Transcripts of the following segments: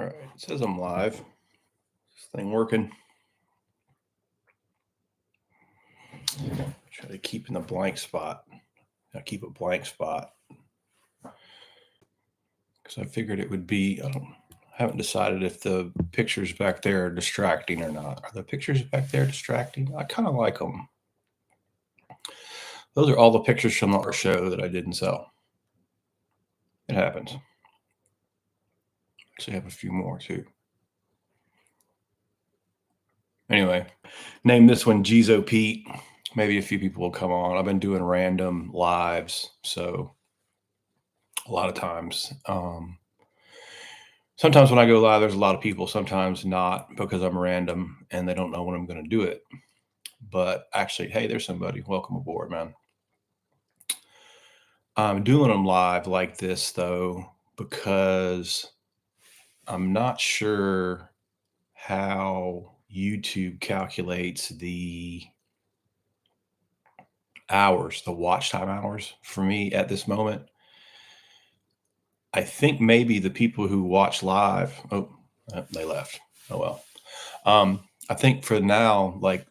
All right, it says I'm live. This thing working. Try to keep in the blank spot. I keep a blank spot because I figured it would be. I haven't decided if the pictures back there are distracting or not. Are the pictures back there distracting? I kind of like them. Those are all the pictures from the show that I didn't sell. It happens. Actually, I have a few more too. Anyway, name this one Jizo Pete. Maybe a few people will come on. I've been doing random lives, so a lot of times. Sometimes when I go live, there's a lot of people. Sometimes not because I'm random and they don't know when I'm going to do it. But actually, hey, there's somebody. Welcome aboard, man. I'm doing them live like this though because I'm not sure how YouTube calculates the hours, the watch time hours for me at this moment. I think maybe the people who watch live, they left. Oh well. I think for now, like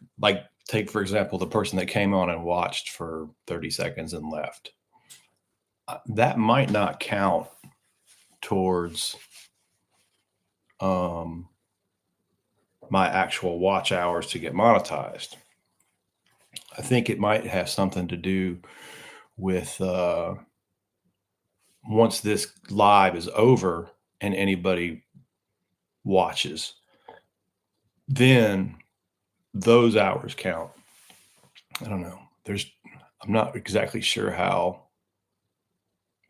take for example the person that came on and watched for 30 seconds and left. That might not count towards my actual watch hours to get monetized. I think it might have something to do with once this live is over and anybody watches, then those hours count. I don't know. I'm not exactly sure how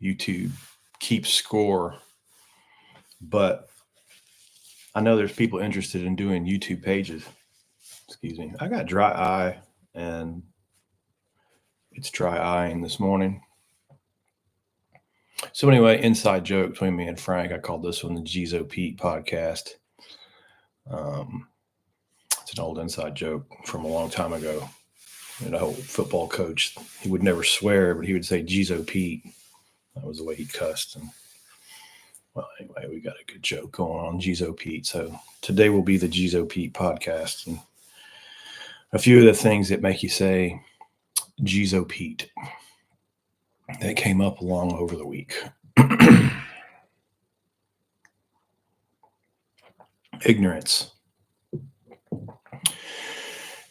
YouTube keeps score, but I know there's people interested in doing YouTube pages. Excuse me. I got dry eye and it's dry eyeing this morning. So anyway, inside joke between me and Frank. I called this one the Jizo Pete podcast. It's an old inside joke from a long time ago. An old football coach. He would never swear, but he would say Jizo Pete. That was the way he cussed. And well, anyway, we got a good joke going on Jizo Pete. So today will be the Jizo Pete podcast. And a few of the things that make you say Jizo Pete that came up along over the week. Ignorance.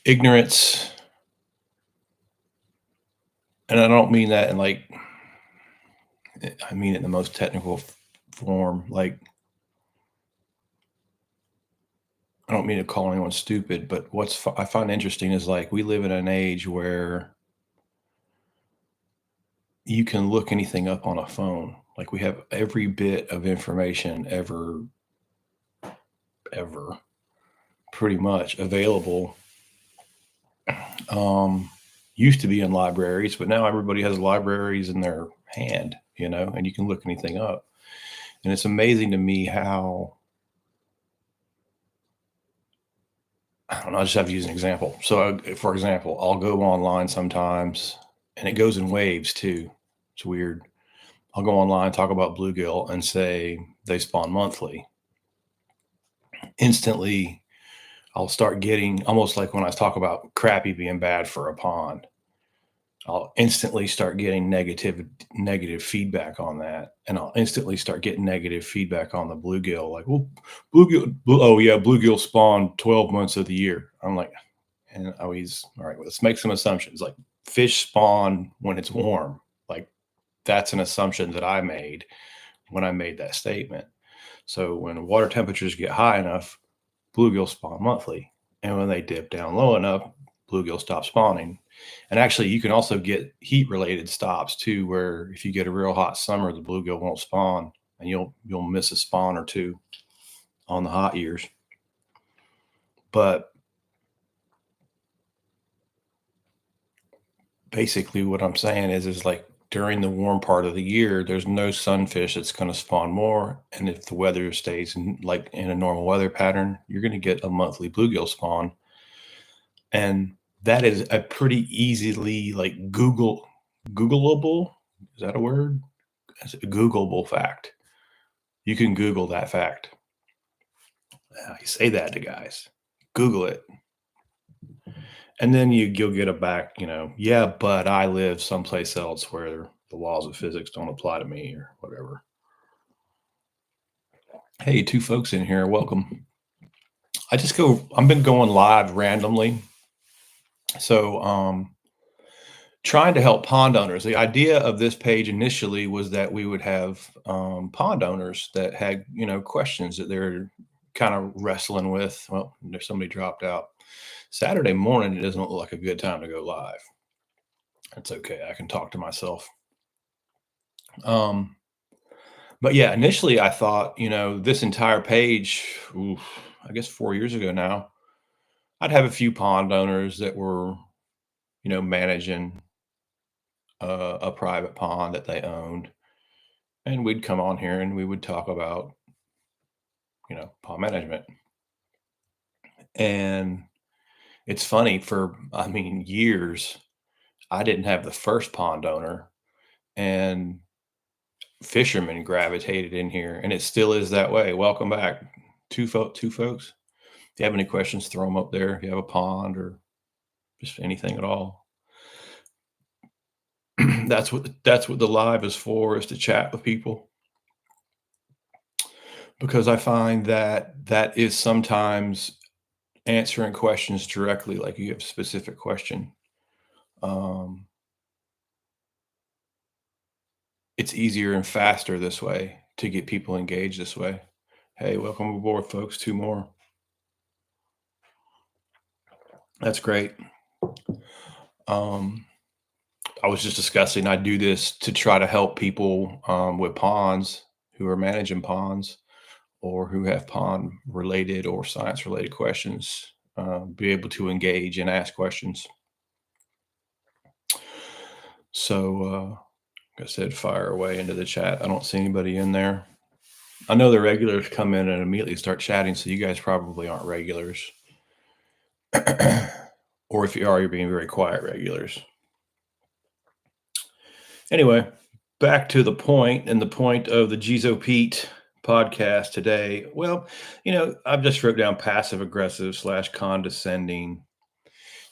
Ignorance. And I don't mean that in I mean it in the most technical form. Like, I don't mean to call anyone stupid, but I find interesting is like we live in an age where you can look anything up on a phone. Like we have every bit of information ever pretty much available. Used to be in libraries, but now everybody has libraries in their hand, and you can look anything up. And it's amazing to me how, I don't know, I just have to use an example. So, for example, I'll go online sometimes, and it goes in waves too. It's weird. I'll go online, talk about bluegill, and say they spawn monthly. Instantly, I'll start getting almost like when I talk about crappie being bad for a pond. I'll instantly start getting negative feedback on that, and I'll instantly start getting negative feedback on the bluegill. Like, well, bluegill spawn 12 months of the year. I'm like, and I always, all right, well, let's make some assumptions. Like, fish spawn when it's warm. Like, that's an assumption that I made when I made that statement. So when water temperatures get high enough, bluegill spawn monthly, and when they dip down low enough, bluegill stop spawning. And actually, you can also get heat-related stops too, where if you get a real hot summer, the bluegill won't spawn, and you'll miss a spawn or two on the hot years. But basically, what I'm saying is like during the warm part of the year, there's no sunfish that's going to spawn more, and if the weather stays in a normal weather pattern, you're going to get a monthly bluegill spawn, and that is a pretty easily Googleable. Is that a word? It's a Googleable fact. You can Google that fact. I say that to guys. Google it. And then you'll get it back, yeah, but I live someplace else where the laws of physics don't apply to me or whatever. Hey, two folks in here, welcome. I've been going live randomly. So trying to help pond owners. The idea of this page initially was that we would have pond owners that had, questions that they're kind of wrestling with. Well, there's somebody dropped out. Saturday morning, it doesn't look like a good time to go live. That's okay. I can talk to myself. Um, but yeah, initially I thought, this entire page, I guess 4 years ago now, I'd have a few pond owners that were, managing a private pond that they owned. And we'd come on here and we would talk about, pond management. And it's funny years, I didn't have the first pond owner and fishermen gravitated in here and it still is that way. Welcome back. Two folks. If you have any questions, throw them up there. If you have a pond or just anything at all. That's what the live is for, is to chat with people. Because I find that is sometimes answering questions directly, like you have a specific question. Um, it's easier and faster this way to get people engaged this way. Hey, welcome aboard, folks. Two more. That's great. Um, I was just discussing, I do this to try to help people with ponds who are managing ponds or who have pond related or science related questions, be able to engage and ask questions. So, like I said, fire away into the chat. I don't see anybody in there. I know the regulars come in and immediately start chatting, so you guys probably aren't regulars. Or if you are, you're being very quiet regulars. Anyway, back to the point and the point of the Jizo Pete podcast today. Well, I've just wrote down passive aggressive / condescending.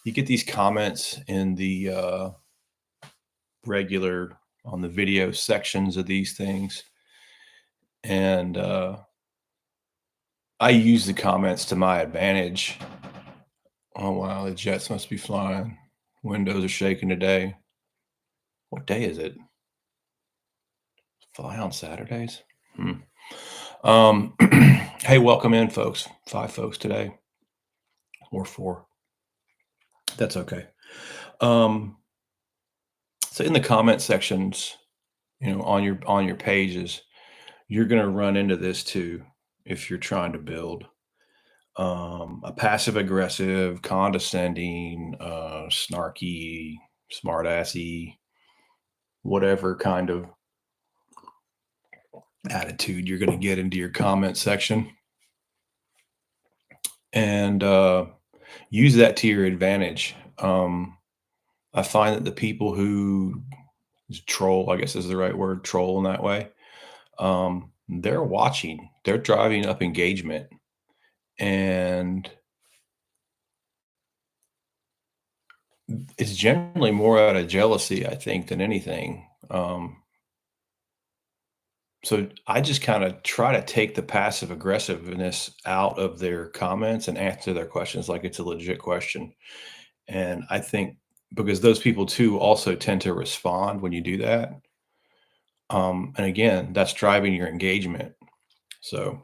You get these comments in the regular on the video sections of these things. And I use the comments to my advantage. Oh, wow, the jets must be flying. Windows are shaking today. What day is it? Fly on Saturdays? Hey, welcome in, folks. 5 folks today, or 4. That's okay. So in the comment sections, on your pages, you're going to run into this too if you're trying to build a passive aggressive, condescending, snarky, smartassy, whatever kind of attitude you're going to get into your comment section, and use that to your advantage. I find that the people who troll, I guess is the right word, troll in that way, they're watching, they're driving up engagement, and it's generally more out of jealousy, I think, than anything. So I just kind of try to take the passive aggressiveness out of their comments and answer their questions like it's a legit question. And I think because those people too also tend to respond when you do that. And again, that's driving your engagement. So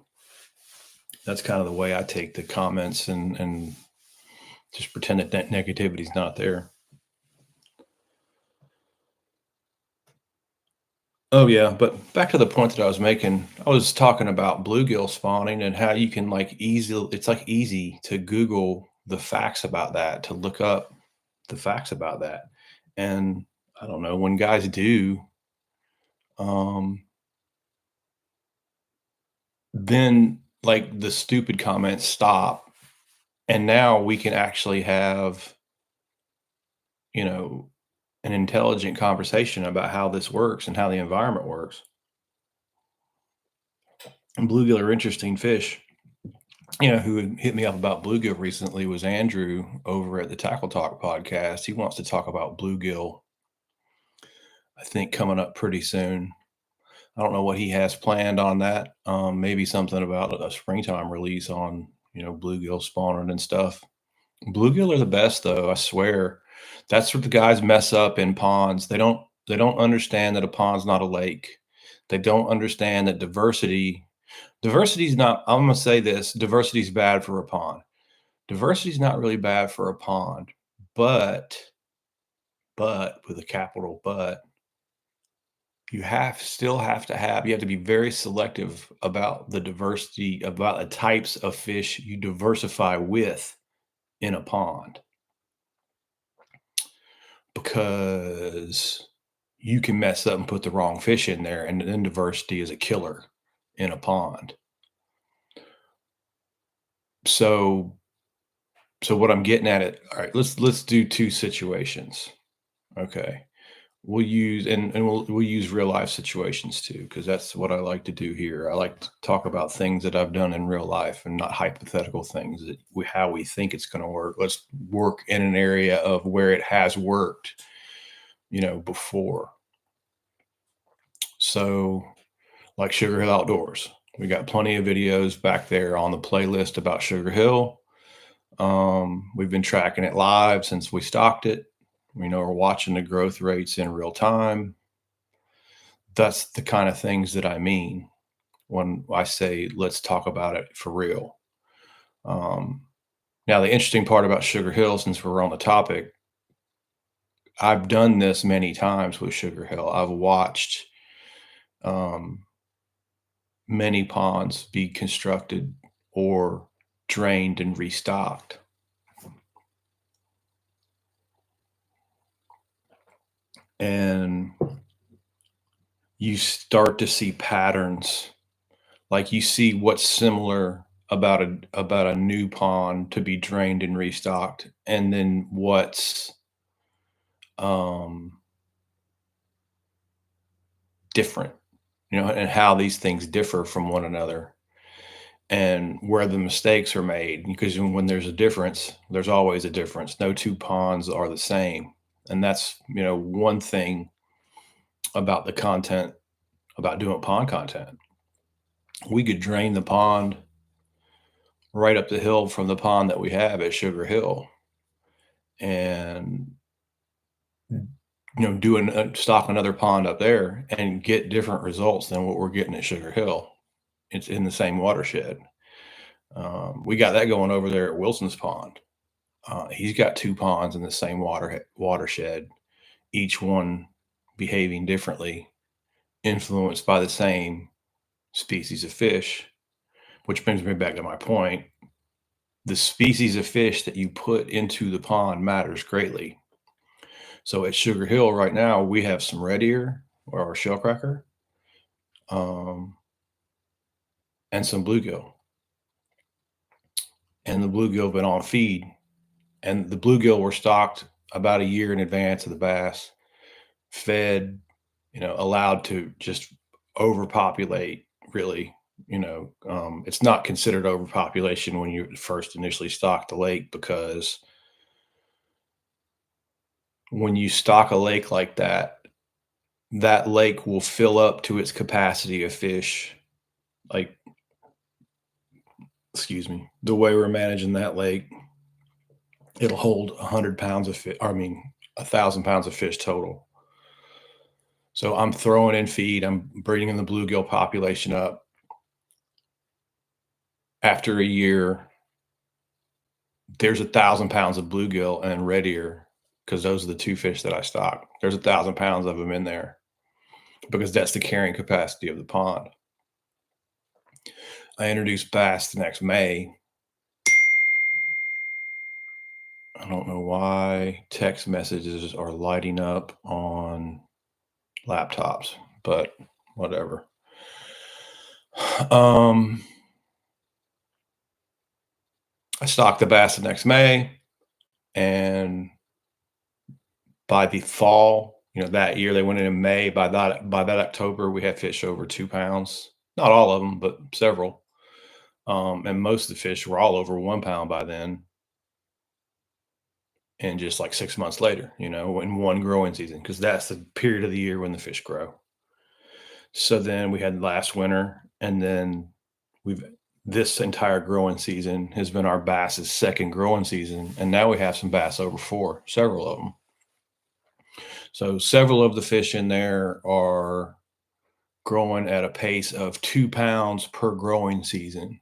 that's kind of the way I take the comments and just pretend that negativity is not there. Oh yeah, but back to the point that I was making, I was talking about bluegill spawning and how you can it's like easy to Google the facts about that, to look up the facts about that. And I don't know, when guys do, um, then like the stupid comments stop. And now we can actually have, you know, an intelligent conversation about how this works and how the environment works. And bluegill are interesting fish. who had hit me up about bluegill recently was Andrew over at the Tackle Talk podcast. He wants to talk about bluegill, I think, coming up pretty soon. I don't know what he has planned on that. Maybe something about a springtime release on, bluegill spawning and stuff. Bluegill are the best though, I swear. That's what the guys mess up in ponds. They don't understand that a pond's not a lake. They don't understand that diversity is not, I'm gonna say this, diversity is bad for a pond. Diversity is not really bad for a pond, but with a capital but, you have to be very selective about the diversity, about the types of fish you diversify with in a pond, because you can mess up and put the wrong fish in there, and then diversity is a killer in a pond. So what I'm getting at it, all right, let's do two situations. Okay. We'll use real life situations too, because that's what I like to do here. I like to talk about things that I've done in real life and not hypothetical things that how we think it's going to work. Let's work in an area of where it has worked, before. So, like Sugar Hill Outdoors, we got plenty of videos back there on the playlist about Sugar Hill. We've been tracking it live since we stocked it. We're watching the growth rates in real time. That's the kind of things that I mean when I say let's talk about it for real. Now, the interesting part about Sugar Hill, since we're on the topic, I've done this many times with Sugar Hill. I've watched many ponds be constructed or drained and restocked. And you start to see patterns, like you see what's similar about a new pond to be drained and restocked, and then what's different, and how these things differ from one another, and where the mistakes are made. Because when there's a difference, there's always a difference. No two ponds are the same. And that's, one thing about the content, about doing pond content. We could drain the pond right up the hill from the pond that we have at Sugar Hill, and stock another pond up there and get different results than what we're getting at Sugar Hill. It's in the same watershed. We got that going over there at Wilson's Pond. He's got two ponds in the same watershed, each one behaving differently, influenced by the same species of fish, which brings me back to my point. The species of fish that you put into the pond matters greatly. So at Sugar Hill right now, we have some red ear or our shellcracker, and some bluegill. And the bluegill have been on feed. And the bluegill were stocked about a year in advance of the bass, fed, allowed to just overpopulate, really. It's not considered overpopulation when you first initially stock the lake, because when you stock a lake like that, that lake will fill up to its capacity of fish. Like, excuse me, the way we're managing that lake, it'll hold 100 pounds of fish. I mean, 1,000 pounds of fish total. So I'm throwing in feed. I'm bringing the bluegill population up. After a year, there's 1,000 pounds of bluegill and red ear, because those are the two fish that I stock. There's 1,000 pounds of them in there, because that's the carrying capacity of the pond. I introduced bass the next May. I don't know why text messages are lighting up on laptops, but whatever. I stocked the bass the next May, and by the fall, that year they went in May. By that October, we had fish over 2 pounds. Not all of them, but several. And most of the fish were all over 1 pound by then, and just like 6 months later, in one growing season, because that's the period of the year when the fish grow. So then we had last winter, and then we've this entire growing season has been our bass's second growing season, and now we have some bass over four, several of them. So several of the fish in there are growing at a pace of 2 pounds per growing season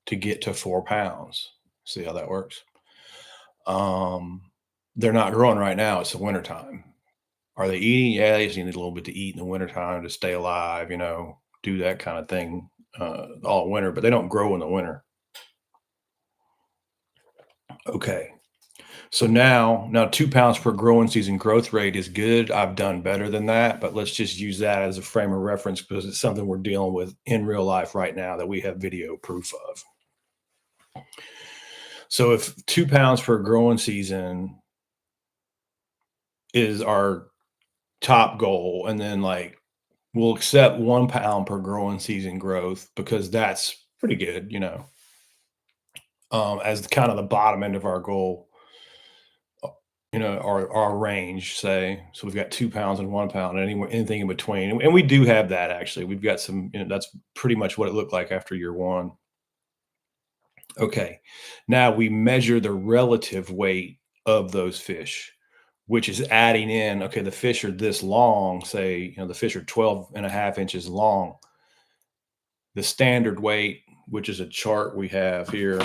to get to 4 pounds. See how that works? Um, they're not growing right now. It's the wintertime. Are they eating? Yeah, they just need a little bit to eat in the wintertime to stay alive, do that kind of thing all winter, but they don't grow in the winter. Okay. So now 2 pounds per growing season growth rate is good. I've done better than that, but let's just use that as a frame of reference because it's something we're dealing with in real life right now that we have video proof of. So if 2 pounds per growing season is our top goal, and then like we'll accept 1 pound per growing season growth because that's pretty good, as the kind of the bottom end of our goal, our range, say. So we've got 2 pounds and 1 pound, and anything in between. And we do have that actually. We've got some, that's pretty much what it looked like after year one. Okay. Now we measure the relative weight of those fish, which is adding in, okay, the fish are this long, say, the fish are 12 and a half inches long. The standard weight, which is a chart we have here,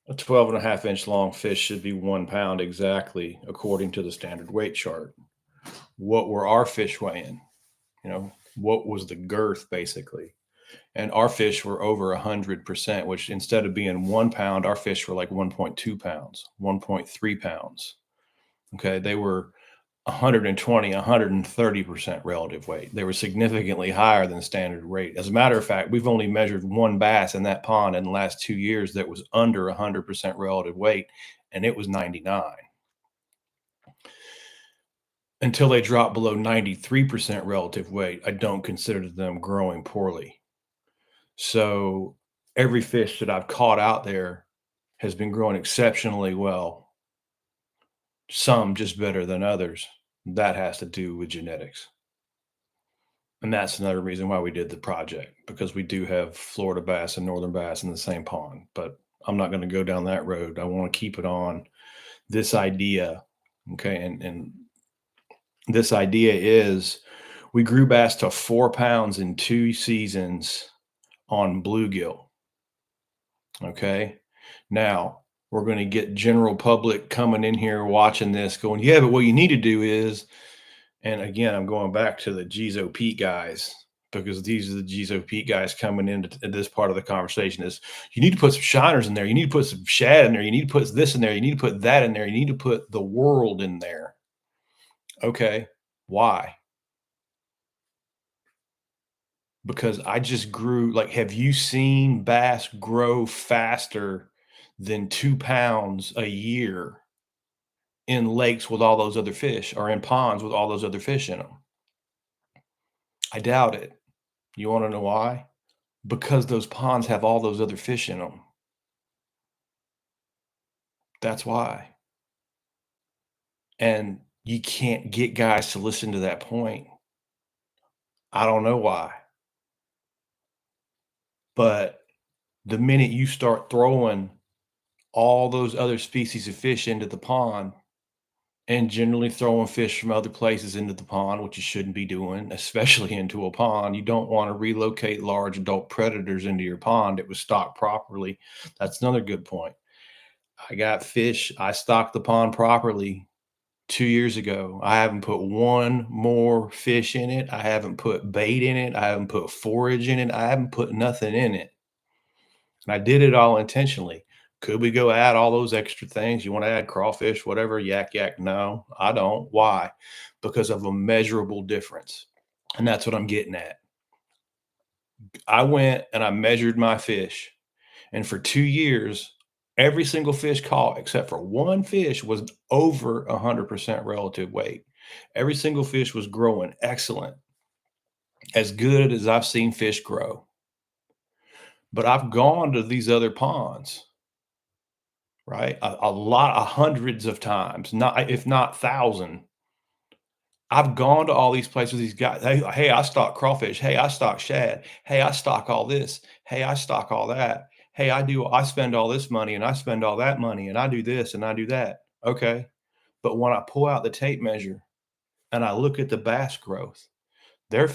a 12 and a half inch long fish should be 1 pound exactly, according to the standard weight chart. What were our fish weighing? What was the girth basically? And our fish were over 100%, which instead of being 1 pound, our fish were like 1.2 pounds, 1.3 pounds. Okay. They were 120, 130% relative weight. They were significantly higher than standard weight. As a matter of fact, we've only measured one bass in that pond in the last 2 years that was under 100% relative weight, and it was 99. Until they drop below 93% relative weight, I don't consider them growing poorly. So every fish that I've caught out there has been growing exceptionally well, some just better than others. That has to do with genetics. And that's another reason why we did the project, because we do have Florida bass and northern bass in the same pond. But I'm not going to go down that road. I want to keep it on this idea. Okay. And this idea is we grew bass to 4 pounds in 2 seasons on bluegill. Okay. Now we're going to get general public coming in here watching this going, yeah, but what you need to do is, and again, I'm going back to the Geezo Pete guys, because these are the Geezo Pete guys coming into this part of the conversation is you need to put some shiners in there. You need to put some shad in there. You need to put this in there. You need to put that in there. You need to put the world in there. Okay. Why? Because I just grew, like, have you seen bass grow faster than 2 pounds a year in lakes with all those other fish or in ponds with all those other fish in them? I doubt it. You want to know why? Because those ponds have all those other fish in them. That's why. And you can't get guys to listen to that point. I don't know why. But the minute you start throwing all those other species of fish into the pond, and generally throwing fish from other places into the pond, which you shouldn't be doing, especially into a pond. You don't want to relocate large adult predators into your pond. It was stocked properly. That's another good point. I got fish. I stocked the pond properly 2 years ago. I haven't put one more fish in it. I haven't put bait in it. I haven't put forage in it. I haven't put nothing in it. And I did it all intentionally. Could we go add all those extra things? You want to add crawfish, whatever, yak, yak? No, I don't. Why? Because of a measurable difference. And that's what I'm getting at. I went and I measured my fish. And for 2 years, every single fish caught, except for one fish, was over 100% relative weight. Every single fish was growing excellent, as good as I've seen fish grow. But I've gone to these other ponds, right? A lot, hundreds of times, not if not thousand. I've gone to all these places. These guys, hey, I stock crawfish. Hey, I stock shad. Hey, I stock all this. Hey, I stock all that. Hey, I spend all this money and I spend all that money and I do this and I do that. Okay. But when I pull out the tape measure and I look at the bass growth, they're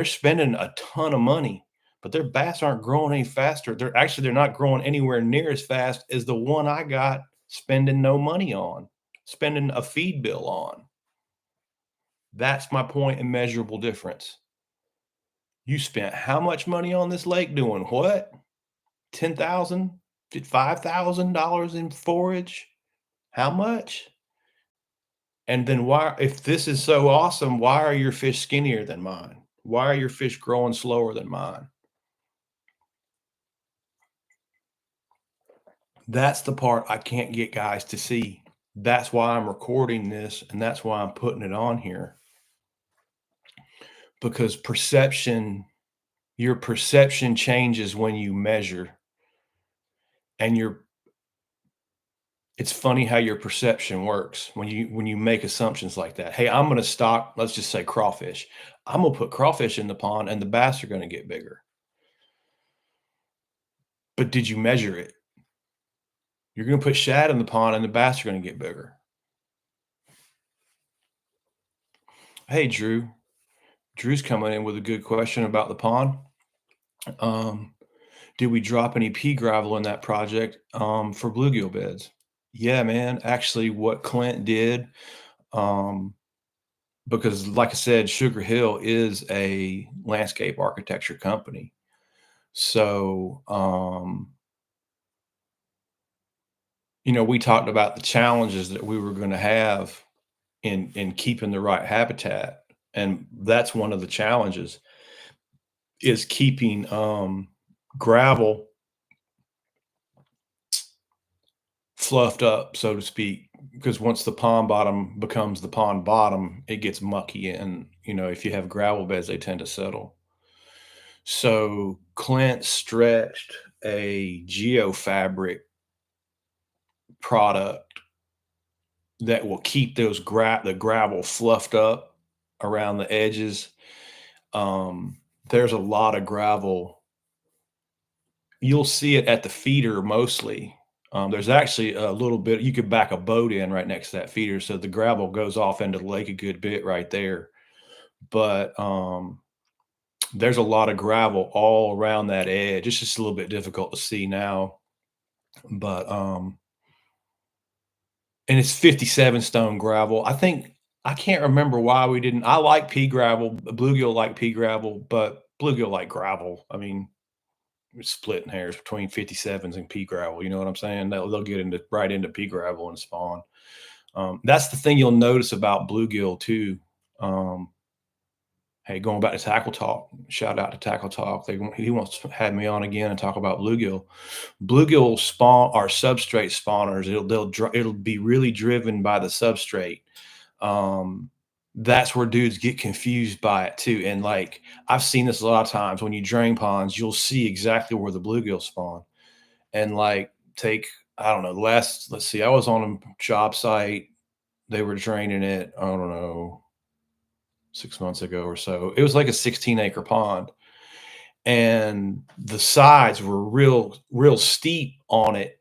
spending a ton of money, but their bass aren't growing any faster. They're not growing anywhere near as fast as the one I got spending no money on, spending a feed bill on. That's my point in measurable difference. You spent how much money on this lake doing what? 10,000, $5,000 in forage? How much? And then why, if this is so awesome, why are your fish skinnier than mine? Why are your fish growing slower than mine? That's the part I can't get guys to see. That's why I'm recording this and that's why I'm putting it on here. Because your perception changes when you measure, and it's funny how your perception works when you make assumptions like that. Hey, I'm going to stock, let's just say crawfish. I'm going to put crawfish in the pond and the bass are going to get bigger. But did you measure it? You're going to put shad in the pond and the bass are going to get bigger. Hey, Drew. Drew's coming in with a good question about the pond. Did we drop any pea gravel in that project for bluegill beds? Yeah, man. Actually, what Clint did, um, because like I said, Sugar Hill is a landscape architecture company. So, we talked about the challenges that we were going to have in keeping the right habitat, and that's one of the challenges is keeping gravel fluffed up, so to speak, because once the pond bottom becomes the pond bottom, it gets mucky, and if you have gravel beds, they tend to settle. So Clint stretched a geofabric product that will keep the gravel fluffed up around the edges. There's a lot of gravel. You'll see it at the feeder mostly. There's actually a little bit, you could back a boat in right next to that feeder, so the gravel goes off into the lake a good bit right there. But there's a lot of gravel all around that edge. It's just a little bit difficult to see now, but and it's 57 stone gravel. I can't remember why we didn't. I like pea gravel, bluegill like pea gravel, but bluegill like gravel. I mean, we're splitting hairs between 57s and pea gravel. You know what I'm saying? They'll get right into pea gravel and spawn. That's the thing you'll notice about bluegill too. Hey, going back to Tackle Talk, shout out to Tackle Talk. He wants to have me on again and talk about bluegill. Bluegill spawn are substrate spawners. It'll be really driven by the substrate. That's where dudes get confused by it too. And like I've seen this a lot of times when you drain ponds, you'll see exactly where the bluegill spawn. And like I don't know, let's see, I was on a job site. They were draining it, I don't know, 6 months ago or so. It was like a 16-acre pond. And the sides were real steep on it.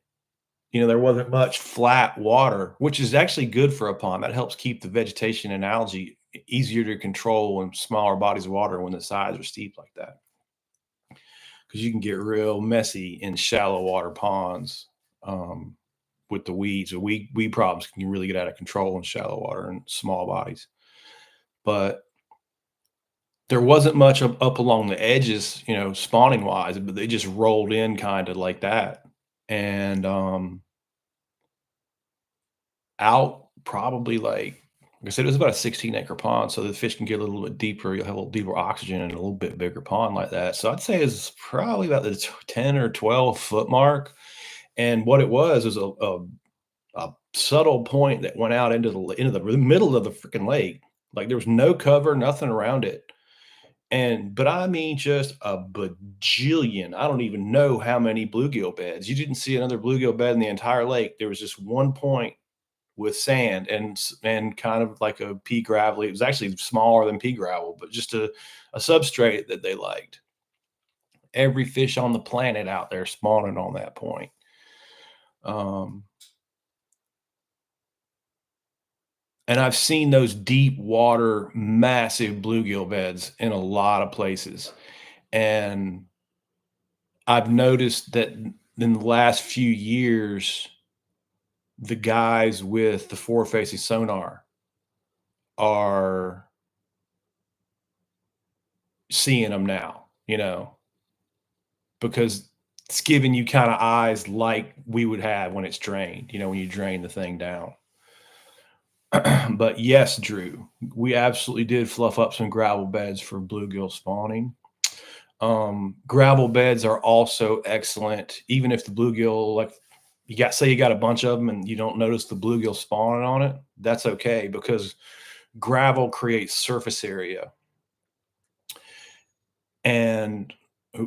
There wasn't much flat water, which is actually good for a pond. That helps keep the vegetation and algae easier to control in smaller bodies of water when the sides are steep like that. Because you can get real messy in shallow water ponds with the weeds. The weed problems can really get out of control in shallow water and small bodies. But there wasn't much up along the edges, spawning wise, but they just rolled in kind of like that. And out probably like I said, it was about a 16-acre pond, so the fish can get a little bit deeper. You'll have a little deeper oxygen in a little bit bigger pond like that. So I'd say it's probably about the 10 or 12 foot mark. And what it was a subtle point that went out into the middle of the freaking lake. Like there was no cover, nothing around it. But I mean just a bajillion. I don't even know how many bluegill beds. You didn't see another bluegill bed in the entire lake. There was just one point with sand and kind of like a pea gravel. It was actually smaller than pea gravel, but just a substrate that they liked. Every fish on the planet out there spawning on that point. Um, and I've seen those deep water, massive bluegill beds in a lot of places. And I've noticed that in the last few years, the guys with the forward facing sonar are seeing them now, because it's giving you kind of eyes like we would have when it's drained, when you drain the thing down. But yes, Drew, we absolutely did fluff up some gravel beds for bluegill spawning. Gravel beds are also excellent, even if the bluegill, like you got a bunch of them and you don't notice the bluegill spawning on it. That's okay, because gravel creates surface area. And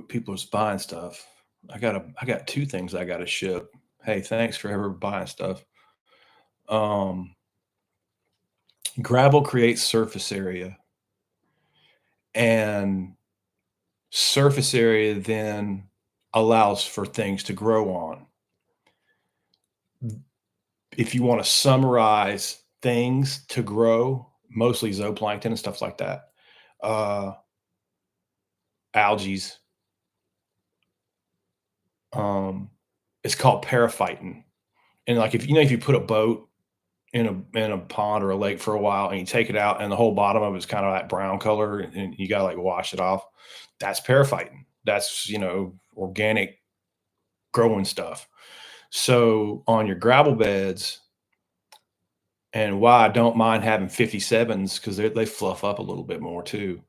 people are buying stuff. I got two things I got to ship. Hey, thanks for ever buying stuff. Gravel creates surface area, and surface area then allows for things to grow on. If you want to summarize things to grow, mostly zooplankton and stuff like that, algae, it's called periphyton. And like if you put a boat in a pond or a lake for a while and you take it out and the whole bottom of it's kind of that brown color and you got to like wash it off, that's periphyton. That's organic growing stuff. So on your gravel beds, and why I don't mind having 57s, because they fluff up a little bit more too.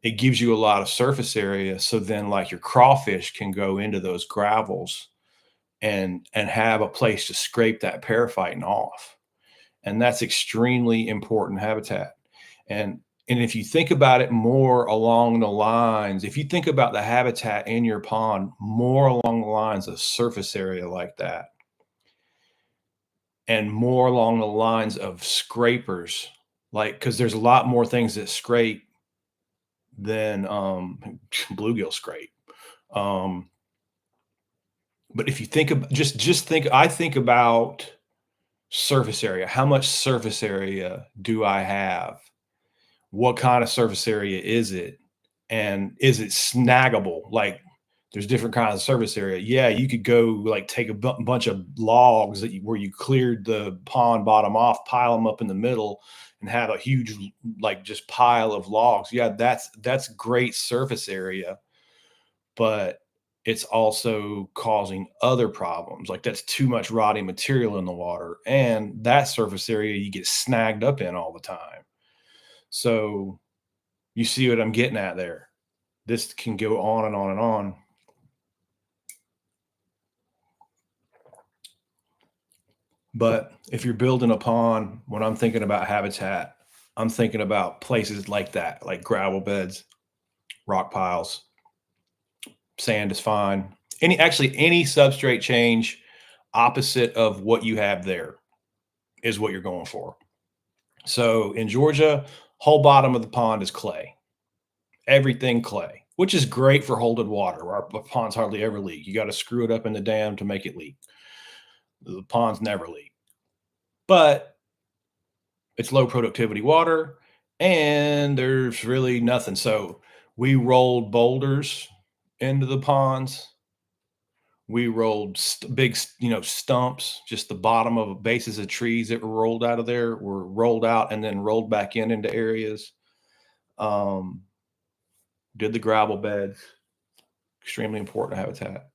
It gives you a lot of surface area, so then like your crawfish can go into those gravels and have a place to scrape that periphyton off. And that's extremely important habitat. And if you think about it more along the lines, if you think about the habitat in your pond more along the lines of surface area like that, and more along the lines of scrapers, like, because there's a lot more things that scrape than bluegill scrape. Um, but if you think of just think, I think about surface area. How much surface area do I have? What kind of surface area is it? And is it snaggable? Like, there's different kinds of surface area. Yeah, you could go like take a bunch of logs where you cleared the pond bottom off, pile them up in the middle, and have a huge like just pile of logs. Yeah, that's great surface area, but it's also causing other problems. Like that's too much rotting material in the water, and that surface area you get snagged up in all the time. So you see what I'm getting at there. This can go on and on and on. But if you're building a pond, when I'm thinking about habitat, I'm thinking about places like that, like gravel beds, rock piles. Sand is fine. Any substrate change opposite of what you have there is what you're going for. So in Georgia, whole bottom of the pond is clay. Everything clay, which is great for holding water. Our ponds hardly ever leak. You got to screw it up in the dam to make it leak. The ponds never leak. But it's low productivity water and there's really nothing. So we rolled boulders into the ponds. We rolled big, stumps, just the bottom of bases of trees that were rolled out of there were rolled out and then rolled back into areas. Did the gravel beds, extremely important habitat.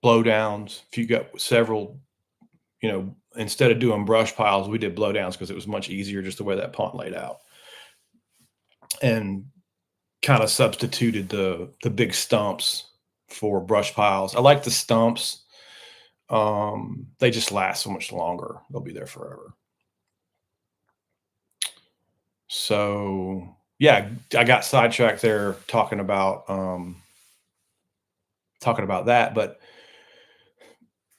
Blowdowns, if you got several, instead of doing brush piles, we did blowdowns because it was much easier just the way that pond laid out. And kind of substituted the big stumps for brush piles. I like the stumps. They just last so much longer. They'll be there forever. So yeah, I got sidetracked there talking about that, but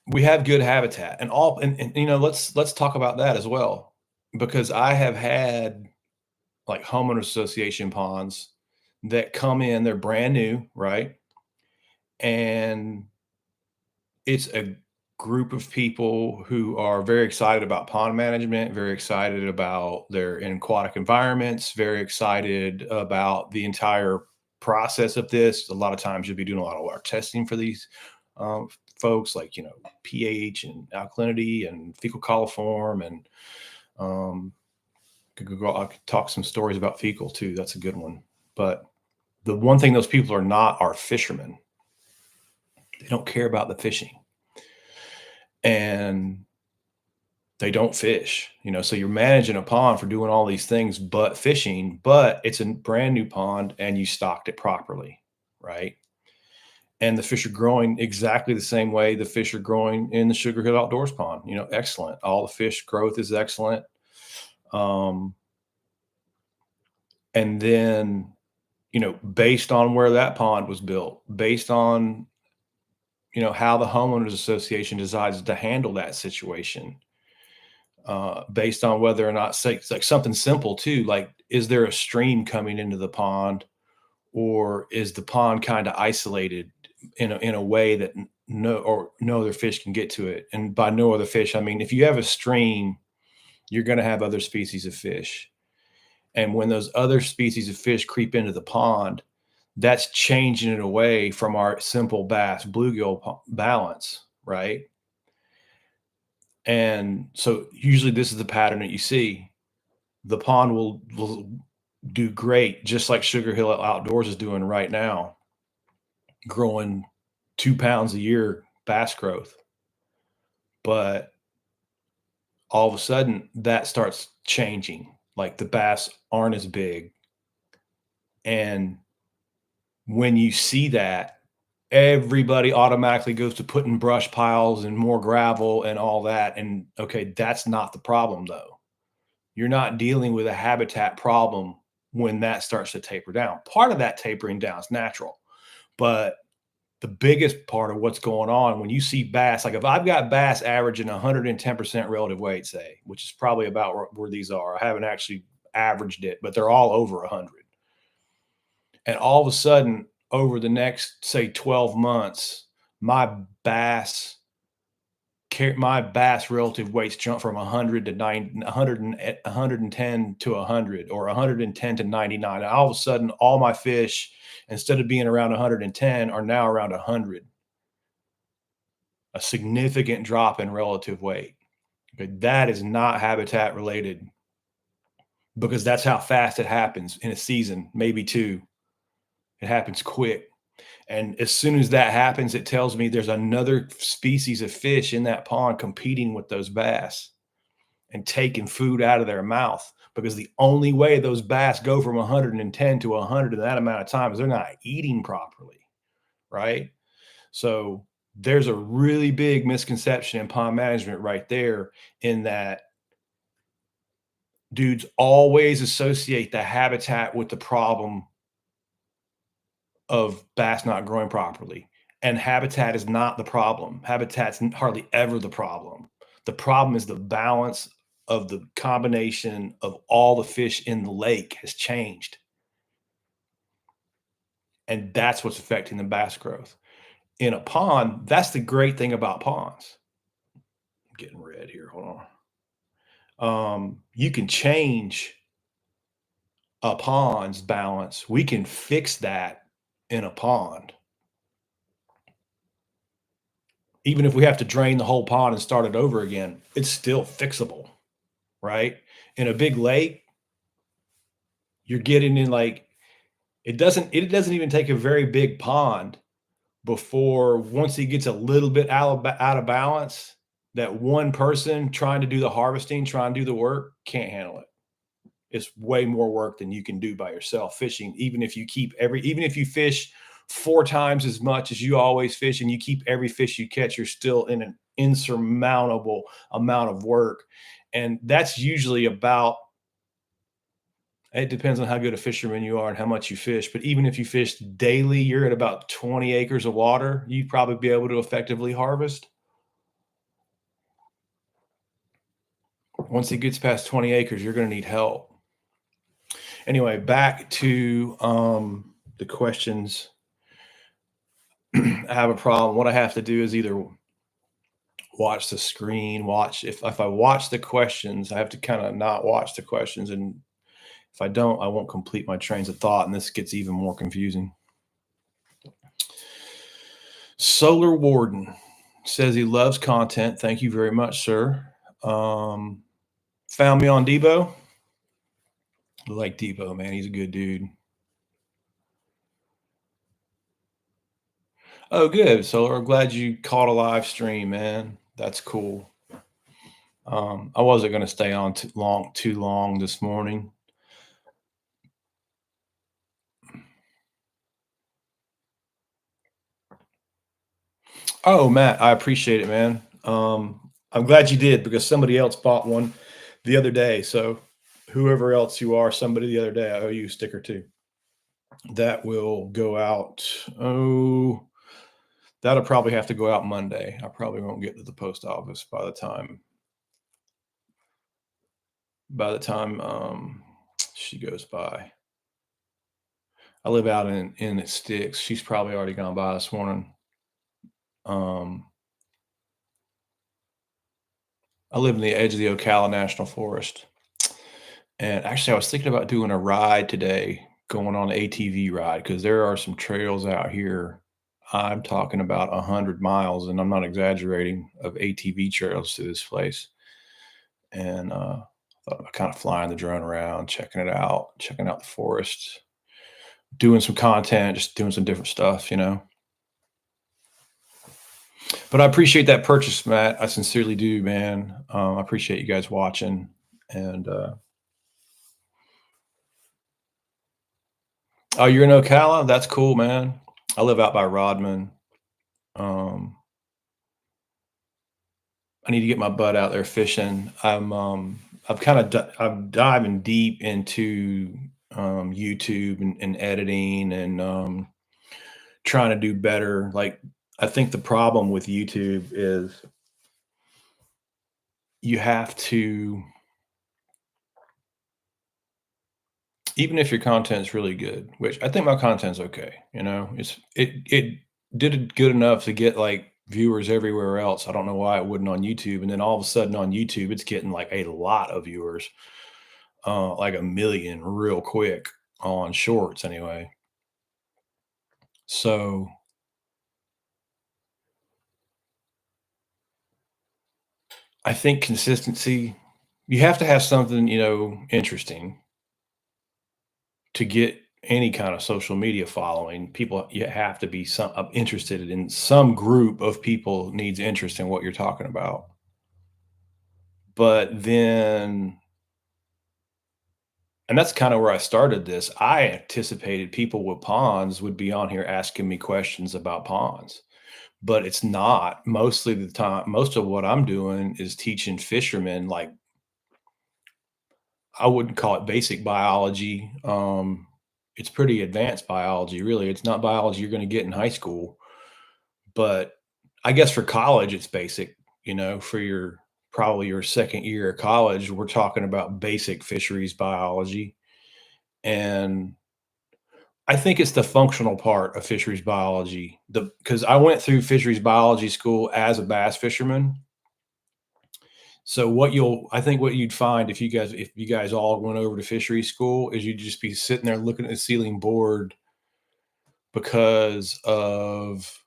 we have good habitat and all and let's talk about that as well, because I have had like homeowner association ponds that come in, they're brand new, right? And it's a group of people who are very excited about pond management, very excited about their aquatic environments, very excited about the entire process of this. A lot of times you'll be doing a lot of water testing for these um, folks, like pH and alkalinity and fecal coliform, and um, I could talk some stories about fecal too. That's a good one. But the one thing those people are not are fishermen. They don't care about the fishing. And they don't fish, so you're managing a pond for doing all these things but fishing, but it's a brand new pond and you stocked it properly, right? And the fish are growing exactly the same way the fish are growing in the Sugar Hill Outdoors pond. Excellent. All the fish growth is excellent. Um, and then, based on where that pond was built, based on, how the homeowners association decides to handle that situation, based on whether or not, say, it's like something simple too, like is there a stream coming into the pond, or is the pond kind of isolated in a way that no other fish can get to it? And by no other fish, I mean if you have a stream, you're going to have other species of fish, and when those other species of fish creep into the pond, that's changing it away from our simple bass bluegill balance, right? And so usually this is the pattern that you see. The pond will do great, just like Sugar Hill Outdoors is doing right now, growing 2 pounds a year bass growth. But all of a sudden, that starts changing. Like the bass aren't as big. And when you see that, everybody automatically goes to putting brush piles and more gravel and all that. And okay, that's not the problem though. You're not dealing with a habitat problem when that starts to taper down. Part of that tapering down is natural, but the biggest part of what's going on when you see bass, like if I've got bass averaging 110% relative weight, say, which is probably about where these are. I haven't actually averaged it, but they're all over 100. And all of a sudden, over the next, say, 12 months, my bass my bass relative weights jump from 100 to 9 100 and 110 to 100, or 110 to 99. And all of a sudden all my fish, instead of being around 110, are now around 100. A significant drop in relative weight. Okay, that is not habitat related, because that's how fast it happens in a season, maybe two. It happens quick. And as soon as that happens, it tells me there's another species of fish in that pond competing with those bass and taking food out of their mouth, because the only way those bass go from 110 to 100 in that amount of time is they're not eating properly, right? So there's a really big misconception in pond management right there, in that dudes always associate the habitat with the problem of bass not growing properly. And habitat is not the problem. Habitat's hardly ever the problem. The problem is the balance of the combination of all the fish in the lake has changed. And that's what's affecting the bass growth. In a pond, that's the great thing about ponds. I'm getting red here. Hold on. You can change a pond's balance. We can fix that in a pond. Even if we have to drain the whole pond and start it over again, it's still fixable, right? In a big lake, you're getting in like it doesn't even take a very big pond before, once it gets a little bit out of balance, that one person trying to do the harvesting, trying to do the work, can't handle it. It's way more work than you can do by yourself fishing. Even if you fish 4 times as much as you always fish, and you keep every fish you catch, you're still in an insurmountable amount of work. And that's usually about It depends on how good a fisherman you are and how much you fish. But even if you fish daily, you're at about 20 acres of water, you'd probably be able to effectively harvest. Once it gets past 20 acres, you're going to need help. Anyway, back to the questions. I have a problem. What I have to do is either watch the screen, watch if I watch the questions, I have to kind of not watch the questions, and if I don't, I won't complete my trains of thought, and this gets even more confusing. Solar Warden says he loves content. Thank you very much, sir. Found me on Debo. I like Debo, man. He's a good dude. Oh, good. Solar. I'm glad you caught a live stream, man. That's cool. I wasn't going to stay on too long this morning. Oh, Matt, I appreciate it, man. I'm glad you did because somebody else bought one the other day. So whoever else you are, somebody the other day, I owe you a sticker too. That will go out. Oh, that'll probably have to go out Monday. I probably won't get to the post office by the time she goes by. I live out in the sticks. She's probably already gone by this morning. Um, I live in the edge of the Ocala National Forest. And actually, I was thinking about doing a ride today, going on an ATV ride, because there are some trails out here. I'm talking about 100 miles, and I'm not exaggerating, of ATV trails to this place. And I thought about kind of flying the drone around, checking it out, checking out the forest, doing some content, just doing some different stuff, you know. But I appreciate that purchase, Matt. I sincerely do, man. I appreciate you guys watching. And oh, you're in Ocala? That's cool, man. I live out by Rodman. Um, I need to get my butt out there fishing. I'm diving deep into YouTube and editing and trying to do better. Like I think the problem with YouTube is you have to, even if your content's really good, which I think my content's okay, you know, it did it good enough to get like viewers everywhere else. I don't know why it wouldn't on YouTube, and then all of a sudden on YouTube, it's getting like a lot of viewers, like a million real quick on shorts anyway. So I think consistency, you have to have something, you know, interesting to get any kind of social media following. People, you have to be interested in some group of people needs interest in what you're talking about. But then, and that's kind of where I started this. I anticipated people with ponds would be on here asking me questions about ponds, but it's not. Mostly the time, most of what I'm doing is teaching fishermen, like, I wouldn't call it basic biology. It's pretty advanced biology, really. It's not biology you're going to get in high school, but I guess for college, it's basic. You know, for your probably your second year of college, we're talking about basic fisheries biology, and I think it's the functional part of fisheries biology. The Because I went through fisheries biology school as a bass fisherman. So I think what you'd find if you guys all went over to fisheries school is you'd just be sitting there looking at the ceiling bored because of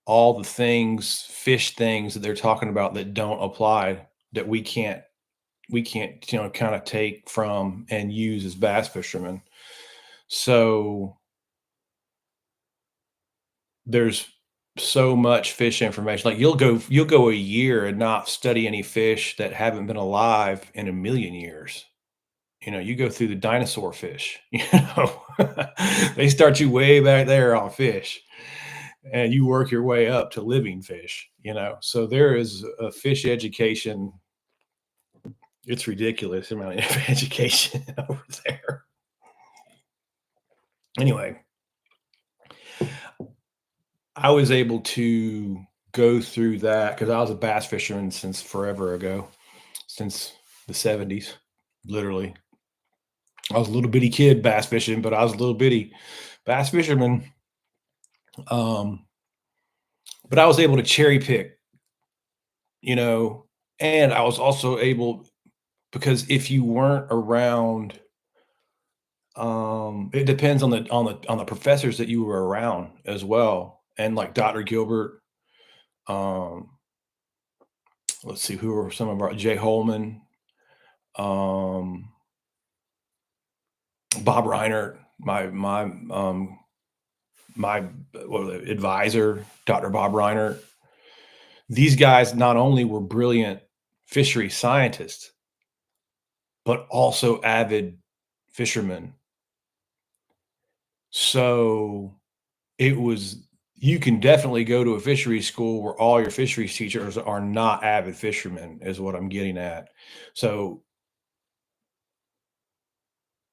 all the fish things that they're talking about that don't apply, that we can't, you know, kind of take from and use as bass fishermen. So there's so much fish information. Like you'll go a year and not study any fish that haven't been alive in a million years. You know, you go through the dinosaur fish, you know, they start you way back there on fish and you work your way up to living fish, you know. So there is a fish education It's ridiculous the amount of education over there. Anyway, I was able to go through that because I was a bass fisherman since forever ago, since the 70s, literally. I was a little bitty kid bass fishing, but I was a little bitty bass fisherman. Um, but I was able to cherry pick, you know, and I was also able because if you weren't around, it depends on the professors that you were around as well. And like Dr. Gilbert, um, let's see, who are some of our Jay Holman, um, Bob Reinert, my advisor, Dr. Bob Reinert. These guys not only were brilliant fishery scientists, but also avid fishermen. So it was you can definitely go to a fishery school where all your fisheries teachers are not avid fishermen, is what I'm getting at. So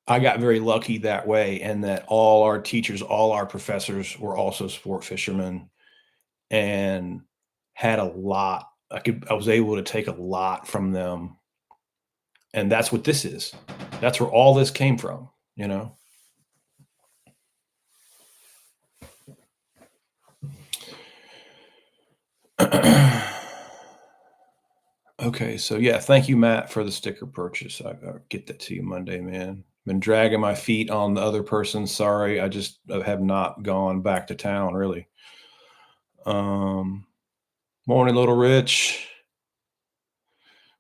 I got very lucky that way, and that all our teachers, all our professors were also sport fishermen and had a lot. I was able to take a lot from them, and that's what this is. That's where all this came from, you know? Okay, so yeah, thank you, Matt, for the sticker purchase. I'll get that to you Monday, man. Been dragging my feet on the other person. Sorry, I have not gone back to town really. Um, Morning, little Rich.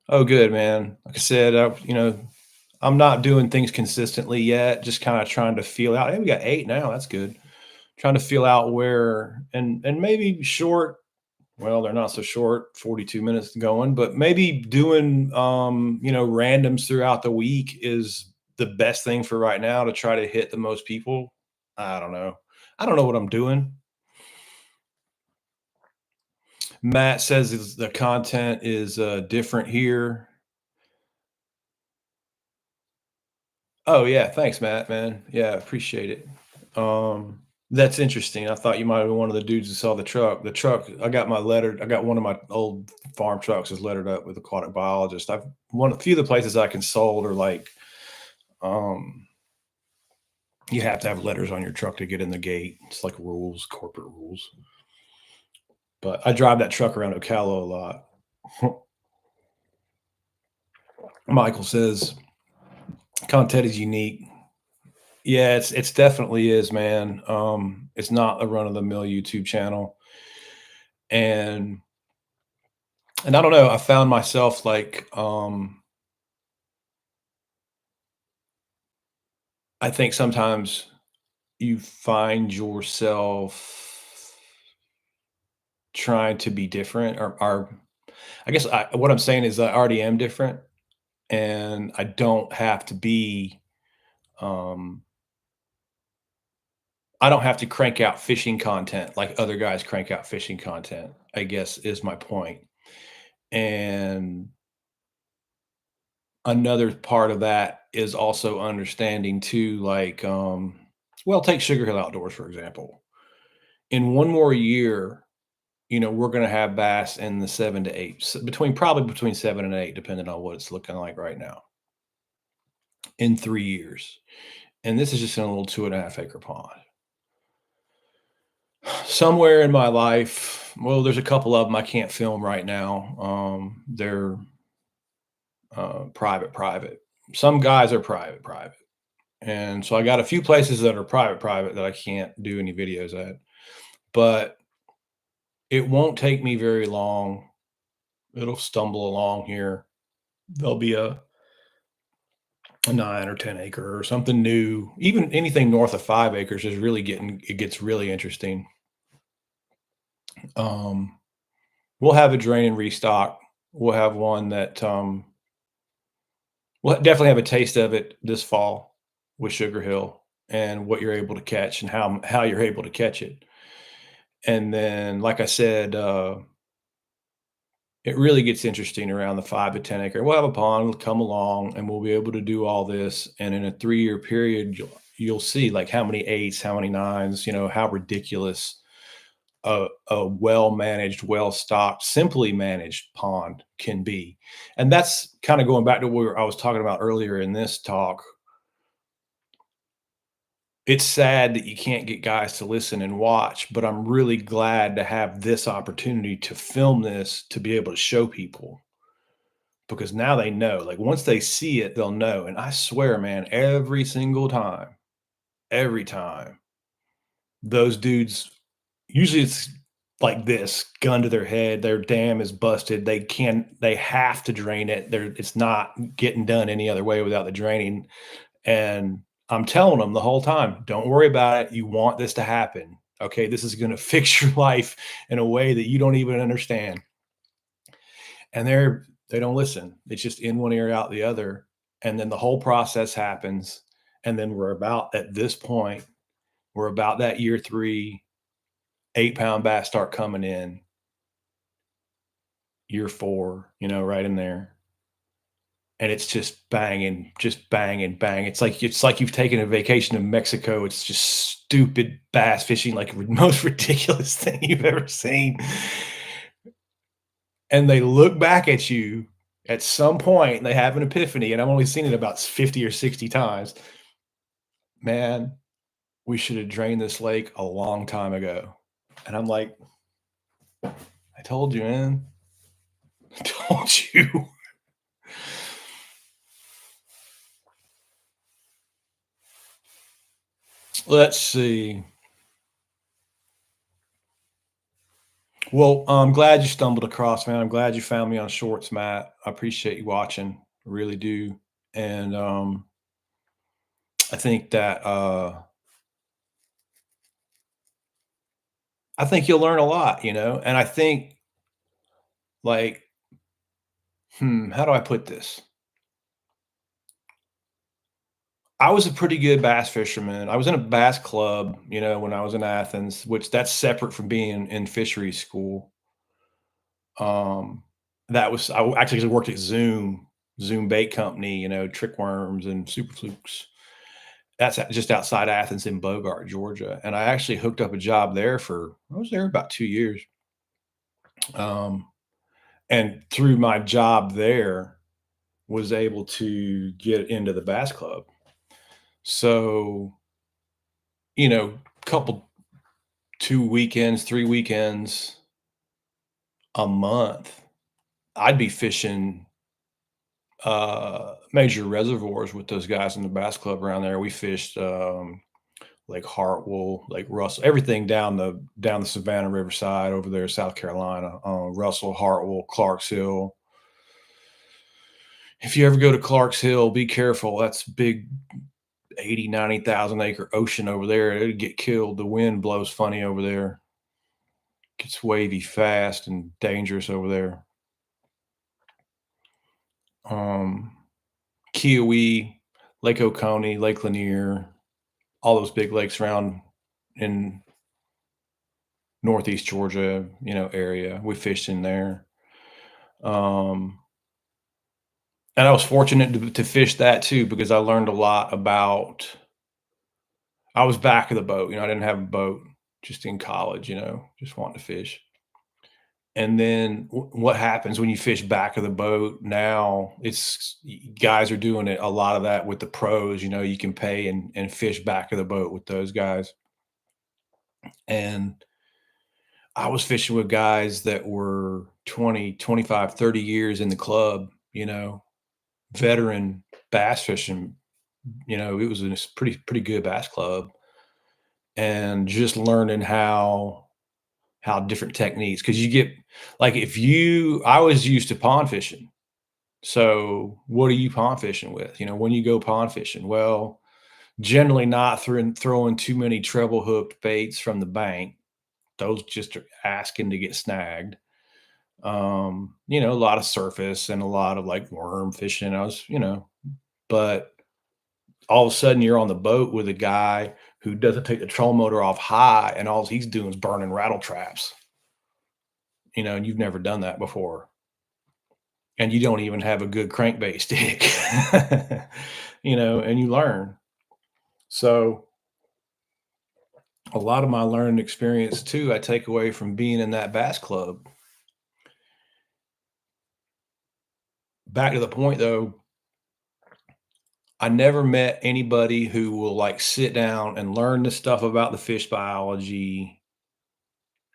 Oh, good, man. Like I said, I'm not doing things consistently yet. Just kind of trying to feel out. Hey, we got 8 now. That's good. Trying to feel out where and maybe short. Well, they're not so short, 42 minutes going, but maybe doing randoms throughout the week is the best thing for right now to try to hit the most people. I don't know. I don't know what I'm doing. Matt says the content is different here. Oh yeah, thanks, Matt, man. Yeah, appreciate it. That's interesting. I thought you might have been one of the dudes who saw the truck. The truck, I got one of my old farm trucks is lettered up with aquatic biologist. I've one a few of the places I consoled are like, um, you have to have letters on your truck to get in the gate. It's like rules, corporate rules. But I drive that truck around Ocala a lot. Michael says content is unique. Yeah, it's definitely is, man. It's not a run of the mill YouTube channel. And I don't know, I found myself like I think sometimes you find yourself trying to be different or I guess what I'm saying is I already am different and I don't have to be um I don't have to crank out fishing content like other guys crank out fishing content, I guess is my point. And another part of that is also understanding too, like, well, take Sugar Hill Outdoors, for example. In one more year, we're going to have bass in the 7 to 8, probably between 7 and 8, depending on what it's looking like right now in 3 years. And this is just in a little 2.5 acre pond. Somewhere in my life, well, there's a couple of them I can't film right now. They're private. Some guys are private. And so I got a few places that are private that I can't do any videos at. But it won't take me very long. It'll stumble along here. There'll be a 9 or 10 acre or something new. Even anything north of 5 acres is really it gets really interesting. Um, we'll have a drain and restock. We'll have one that we'll definitely have a taste of it this fall with Sugar Hill and what you're able to catch and how you're able to catch it. And then, like I said, it really gets interesting around the 5 to 10 acre. We'll have a pond come along and we'll be able to do all this. And in a 3-year period, you'll see like how many eights, how many nines, how ridiculous a well managed, well stocked, simply managed pond can be. And that's kind of going back to where I was talking about earlier in this talk. It's sad that you can't get guys to listen and watch, but I'm really glad to have this opportunity to film this to be able to show people, because now they know. Like once they see it, they'll know. And I swear, man, every time, those dudes, usually it's like this, gun to their head, their dam is busted. They have to drain it. It's not getting done any other way without the draining. And I'm telling them the whole time, don't worry about it. You want this to happen. Okay. This is going to fix your life in a way that you don't even understand. And they don't listen. It's just in one ear, out the other. And then the whole process happens. And then we're about at this point, we're about that year 3, 8-pound bass start coming in, year 4, right in there. And it's just banging, bang. It's like you've taken a vacation to Mexico. It's just stupid bass fishing, like most ridiculous thing you've ever seen. And they look back at you at some point, and they have an epiphany, and I've only seen it about 50 or 60 times. Man, we should have drained this lake a long time ago. And I'm like, I told you, man. I told you. Let's see. Well, I'm glad you stumbled across, man. I'm glad you found me on Shorts, Matt. I appreciate you watching. I really do. And I think that I think you'll learn a lot, and I think like, how do I put this? I was a pretty good bass fisherman. I was in a bass club, when I was in Athens, which that's separate from being in fishery school. Um, that was I actually worked at Zoom Bait Company, trick worms and super flukes. That's just outside Athens in Bogart, Georgia. And I actually hooked up a job there I was there about 2 years. Um, and through my job there, was able to get into the bass club. So, couple 2 weekends, 3 weekends a month, I'd be fishing major reservoirs with those guys in the bass club around there. We fished Lake Hartwell, Lake Russell, everything down the Savannah Riverside over there, South Carolina. Russell, Hartwell, Clarks Hill. If you ever go to Clarks Hill, be careful. That's big 80, 90,000 acre ocean over there. It'd get killed. The wind blows funny over there. Gets wavy fast and dangerous over there. Um, Kiowee, Lake Oconee, Lake Lanier, all those big lakes around in Northeast Georgia, area. We fished in there. Um, and I was fortunate to fish that too, because I learned a lot about. I was back of the boat, I didn't have a boat, just in college, just wanting to fish. And then what happens when you fish back of the boat now, guys are doing it, a lot of that with the pros, you can pay and fish back of the boat with those guys. And I was fishing with guys that were 20, 25, 30 years in the club, veteran bass fishing. It was a pretty good bass club, and just learning how different techniques, because you get like, I was used to pond fishing. So what are you pond fishing with? When you go pond fishing, well, generally not throwing too many treble hooked baits from the bank. Those just are asking to get snagged. A lot of surface and a lot of like worm fishing. But all of a sudden you're on the boat with a guy who doesn't take the trolling motor off high, and all he's doing is burning rattle traps. And you've never done that before. and you don't even have a good crankbait stick, and you learn. So a lot of my learning experience too, I take away from being in that bass club. Back to the point though, I never met anybody who will like sit down and learn the stuff about the fish biology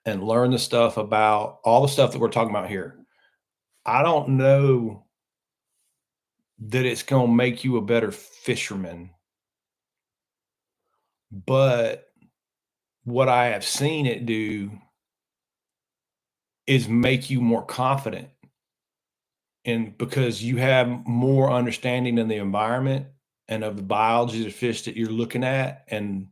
and learn the stuff about all the stuff that we're talking about here. I don't know that it's going to make you a better fisherman, but what I have seen it do is make you more confident. And because you have more understanding in the environment and of the biology of the fish that you're looking at, and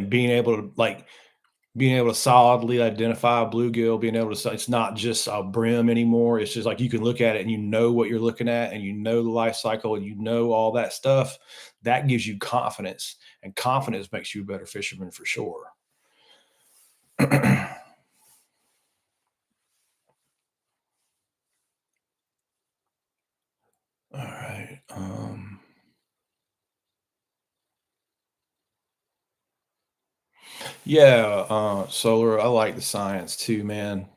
being able to solidly identify a bluegill, being able to say it's not just a brim anymore. It's just like you can look at it and you know what you're looking at, and you know the life cycle, and you know all that stuff. That gives you confidence, and confidence makes you a better fisherman for sure. All right. Yeah, solar. I like the science too, man.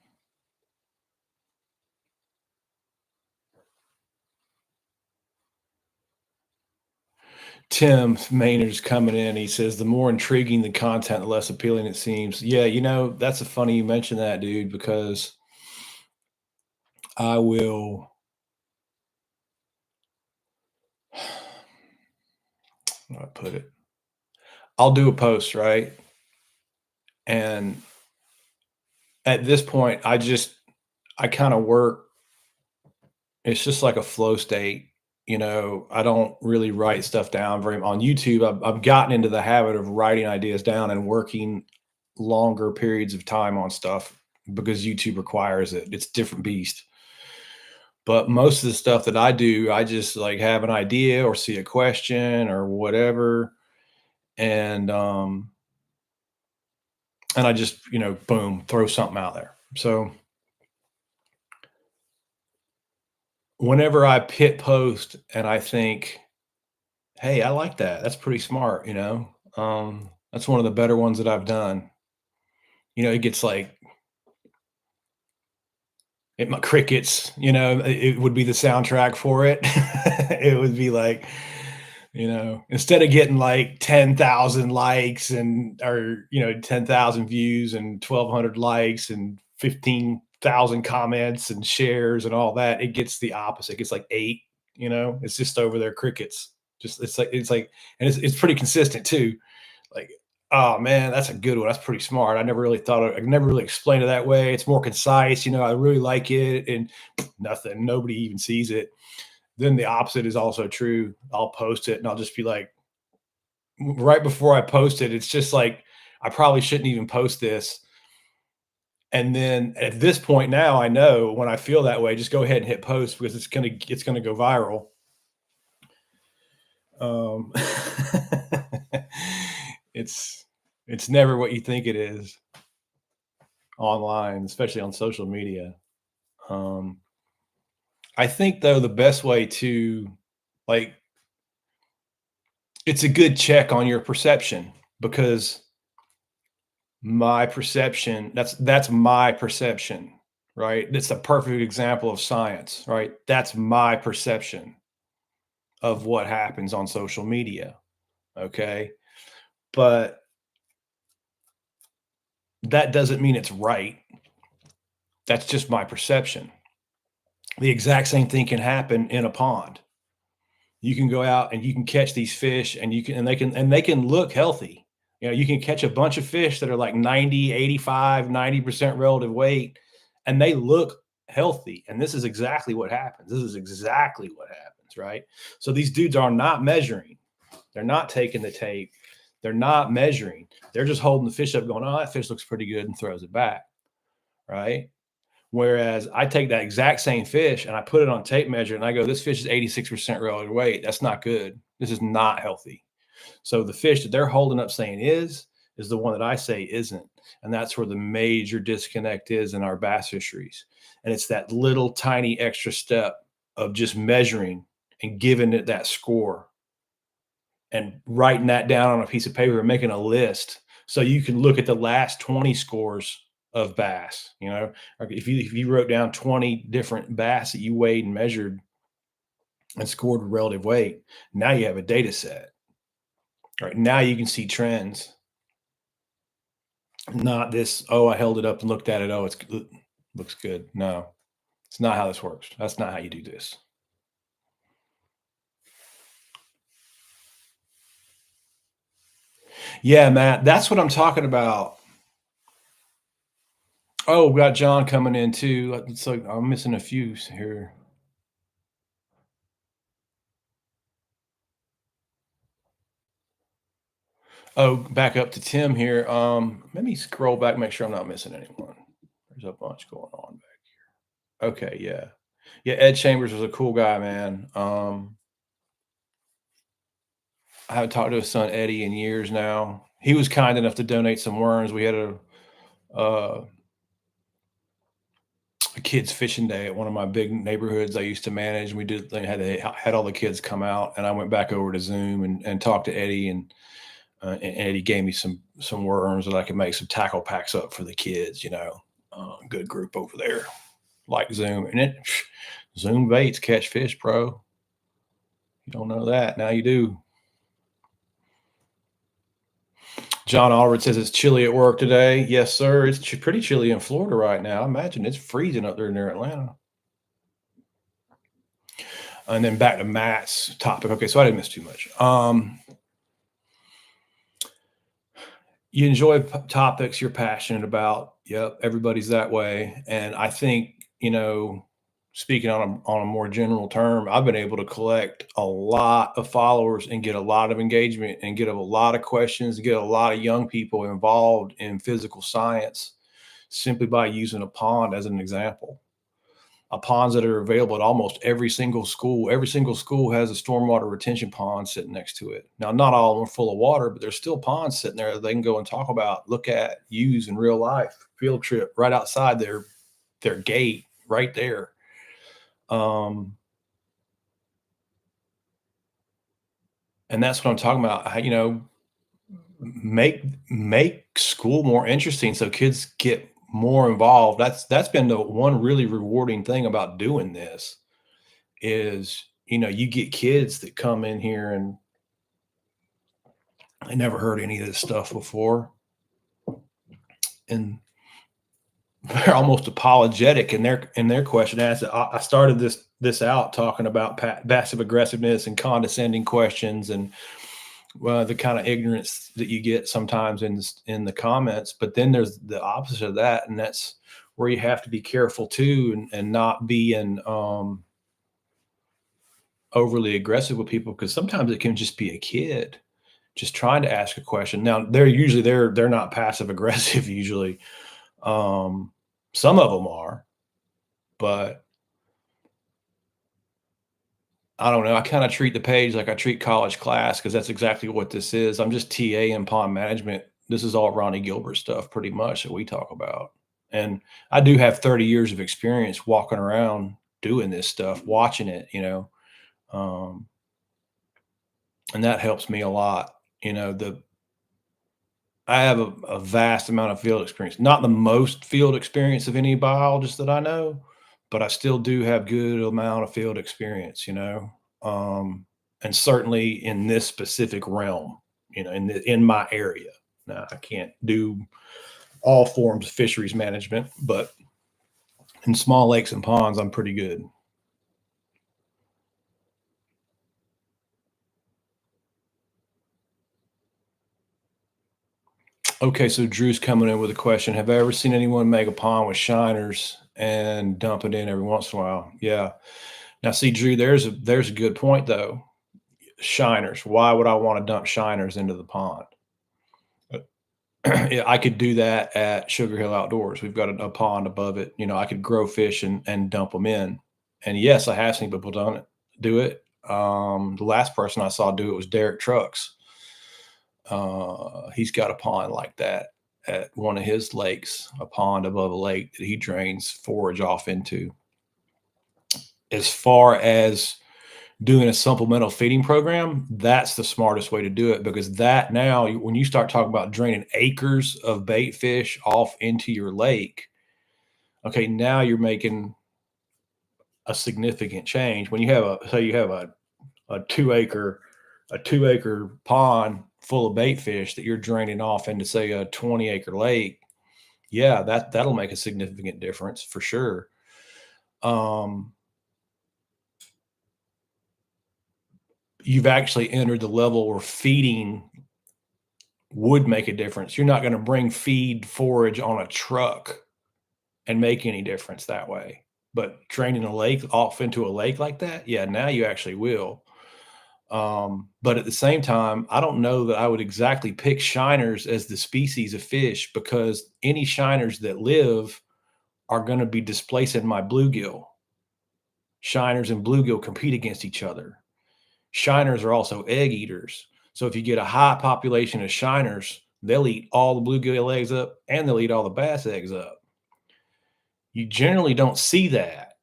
Tim Maynard's coming in. He says the more intriguing the content, the less appealing it seems. Yeah, that's a funny you mention that, dude, because I will. How do I put it? I'll do a post, right? And at this point, I kind of work. It's just like a flow state. I don't really write stuff down very on YouTube. I've gotten into the habit of writing ideas down and working longer periods of time on stuff because YouTube requires it. It's a different beast. But most of the stuff that I do, I just like have an idea or see a question or whatever. And I just, boom, throw something out there. So whenever I hit post and I think, hey, I like that. That's pretty smart. That's one of the better ones that I've done. It gets like my crickets, it would be the soundtrack for it. It would be like, instead of getting like 10,000 likes or 10,000 views and 1,200 likes and 15,000 comments and shares and all that, it gets the opposite. It gets like 8. It's just over there crickets. Just it's like, and it's pretty consistent too. Like, oh man, that's a good one. That's pretty smart. I never really I never really explained it that way. It's more concise. I really like it, and nothing. Nobody even sees it. Then the opposite is also true. I'll post it and I'll just be like, right before I post it, it's just like, I probably shouldn't even post this. And then at this point now, I know when I feel that way, just go ahead and hit post because it's gonna go viral. Um, it's never what you think it is online, especially on social media. Um, I think though the best way to like it's a good check on your perception because that's my perception, right? It's a perfect example of science, right? That's my perception of what happens on social media. Okay. But that doesn't mean it's right. That's just my perception. The exact same thing can happen in a pond. You can go out and you can catch these fish and they can look healthy. You can catch a bunch of fish that are like 90, 85, 90% relative weight, and they look healthy. And this is exactly what happens. This is exactly what happens, right? So these dudes are not measuring. They're not taking the tape. They're not measuring. They're just holding the fish up going, oh, that fish looks pretty good, and throws it back, right? Whereas I take that exact same fish and I put it on tape measure and I go, this fish is 86% relative weight. That's not good. This is not healthy. So the fish that they're holding up saying is is the one that I say isn't. And that's where the major disconnect is in our bass fisheries. And it's that little tiny extra step of just measuring and giving it that score and writing that down on a piece of paper and making a list so you can look at the last 20 scores of bass. You know, like if you wrote down 20 different bass that you weighed and measured and scored relative weight, now you have a data set. Right now you can see trends, not this, oh, I held it up and looked at it, oh, it looks good. No, it's not how this works. That's not how you do this. Yeah, Matt, that's what I'm talking about. Oh, we got John coming in too. It's like I'm missing a few here. Oh, back up to Tim here. Let me scroll back, make sure I'm not missing anyone. There's a bunch going on back here. Okay, yeah. Yeah, Ed Chambers was a cool guy, man. I haven't talked to his son Eddie in years now. He was kind enough to donate some worms. We had uh, a kids fishing day at one of my big neighborhoods I used to manage. We did they had all the kids come out, and I went back over to Zoom and talked to Eddie, and Eddie gave me some worms that I could make some tackle packs up for the kids. You know, good group over there, like Zoom, and it Zoom baits catch fish, bro. You don't know that, now you do. John Allred says it's chilly at work today. Yes, sir. It's pretty chilly in Florida right now. I imagine it's freezing up there near Atlanta. And then back to Matt's topic. Okay, so I didn't miss too much. You enjoy topics you're passionate about. Yep, everybody's that way. And I think, speaking on a more general term, I've been able to collect a lot of followers and get a lot of engagement and get a lot of questions, get a lot of young people involved in physical science simply by using a pond as an example. Ponds that are available at almost every single school. Every single school has a stormwater retention pond sitting next to it. Now, not all of them are full of water, but there's still ponds sitting there that they can go and talk about, look at, use in real life. Field trip right outside their gate, right there. And that's what I'm talking about. Make school more interesting so kids get more involved. That's been the one really rewarding thing about doing this is, you get kids that come in here and I never heard any of this stuff before. And they're almost apologetic in their question. I started this out talking about passive aggressiveness and condescending questions and the kind of ignorance that you get sometimes in the comments. But then there's the opposite of that, and that's where you have to be careful too, and not being overly aggressive with people, because sometimes it can just be a kid just trying to ask a question. Now they're not passive aggressive usually. Some of them are, but I don't know. I kind of treat the page like I treat college class, because that's exactly what this is. I'm just TA in pond management. This is all Ronnie Gilbert stuff pretty much that we talk about. And I do have 30 years of experience walking around doing this stuff, watching it, and that helps me a lot. I have a vast amount of field experience, not the most field experience of any biologist that I know, but I still do have good amount of field experience, and certainly in this specific realm, in my area. Now I can't do all forms of fisheries management, but in small lakes and ponds, I'm pretty good. Okay, so Drew's coming in with a question. Have I ever seen anyone make a pond with shiners and dump it in every once in a while? Yeah. Now, see, Drew, there's a good point though. Shiners. Why would I want to dump shiners into the pond? Yeah, I could do that at Sugar Hill Outdoors. We've got a pond above it. I could grow fish and dump them in. And yes, I have seen people do it. The last person I saw do it was Derek Trucks. He's got a pond like that at one of his lakes, a pond above a lake that he drains forage off into. As far as doing a supplemental feeding program, that's the smartest way to do it, because that now, when you start talking about draining acres of bait fish off into your lake, okay, now you're making a significant change. When you have say you have a 2 acre pond full of bait fish that you're draining off into, say, a 20-acre lake, yeah, that'll make a significant difference for sure. You've actually entered the level where feeding would make a difference. You're not going to bring feed forage on a truck and make any difference that way. But draining a lake off into a lake like that, yeah, now you actually will. But at the same time, I don't know that I would exactly pick shiners as the species of fish, because any shiners that live are going to be displacing my bluegill. Shiners and bluegill compete against each other. Shiners are also egg eaters. So if you get a high population of shiners, they'll eat all the bluegill eggs up and they'll eat all the bass eggs up. You generally don't see that.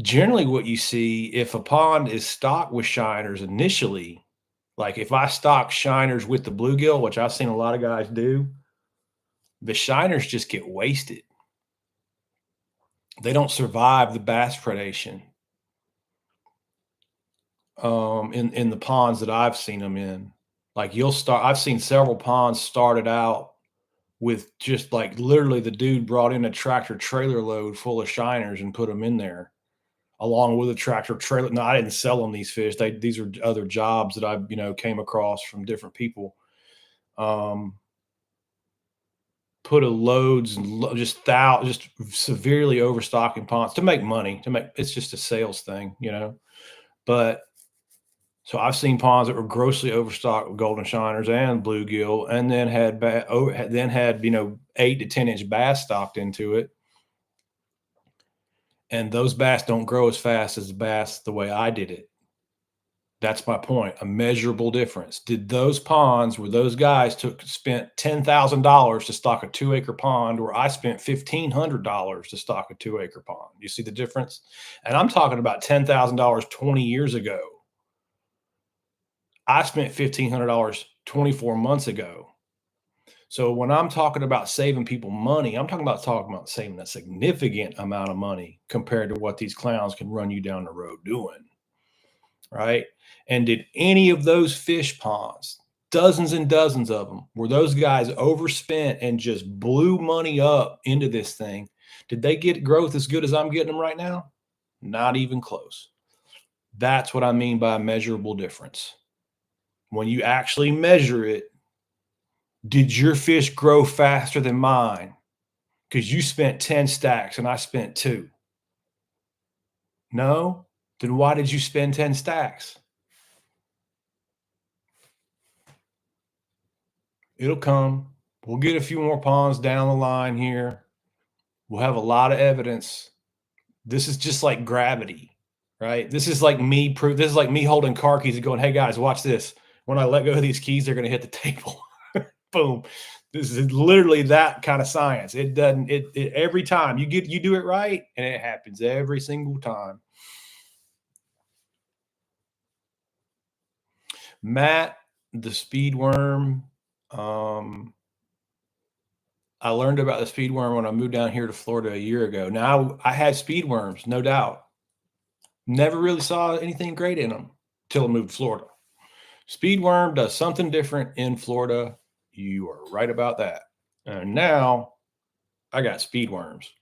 Generally, what you see, if a pond is stocked with shiners initially, like if I stock shiners with the bluegill, which I've seen a lot of guys do, the shiners just get wasted. They don't survive the bass predation in the ponds that I've seen them in. Like I've seen several ponds started out with just like literally the dude brought in a tractor trailer load full of shiners and put them in there along with a tractor trailer. No, I didn't sell them these fish. These are other jobs that I, came across from different people. Put a loads and just severely overstocking ponds to make money. It's just a sales thing, But so I've seen ponds that were grossly overstocked with golden shiners and bluegill, and then had 8 to 10 inch bass stocked into it. And those bass don't grow as fast as the bass the way I did it. That's my point. A measurable difference. Did those ponds where those guys spent $10,000 to stock a 2-acre pond, where I spent $1,500 to stock a 2-acre pond? You see the difference? And I'm talking about $10,000 20 years ago. I spent $1,500 24 months ago. So when I'm talking about saving people money, I'm talking about saving a significant amount of money compared to what these clowns can run you down the road doing. Right? And did any of those fish ponds, dozens and dozens of them, where those guys overspent and just blew money up into this thing, did they get growth as good as I'm getting them right now? Not even close. That's what I mean by a measurable difference. When you actually measure it, did your fish grow faster than mine? Because you spent 10 stacks and I spent 2. No? Then why did you spend 10 stacks? It'll come. We'll get a few more ponds down the line here. We'll have a lot of evidence. This is just like gravity, right? This is like me holding car keys and going, "Hey guys, watch this. When I let go of these keys, they're going to hit the table." Boom. This is literally that kind of science. It doesn't, every time you do it right, and it happens every single time. Matt, the speed worm. I learned about the speed worm when I moved down here to Florida a year ago. Now I had speed worms, no doubt. Never really saw anything great in them till I moved to Florida. Speed worm does something different in Florida. You are right about that. And now I got speed worms.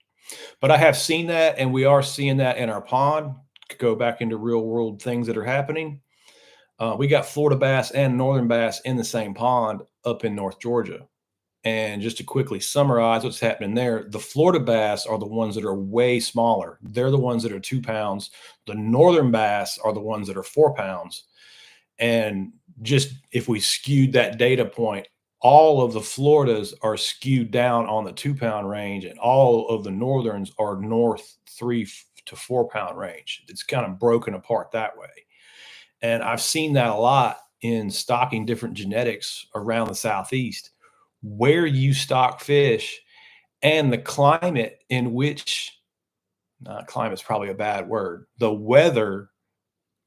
But I have seen that, and we are seeing that in our pond. Go back into real world things that are happening. We got Florida bass and northern bass in the same pond up in North Georgia. And just to quickly summarize what's happening there, the Florida bass are the ones that are way smaller. They're the ones that are 2 pounds. The northern bass are the ones that are 4 pounds. And just if we skewed that data point, all of the Floridas are skewed down on the 2 pound range, and all of the northerns are north 3 to 4 pound range. It's kind of broken apart that way. And I've seen that a lot in stocking different genetics around the Southeast, where you stock fish and the climate in which, climate's probably a bad word, the weather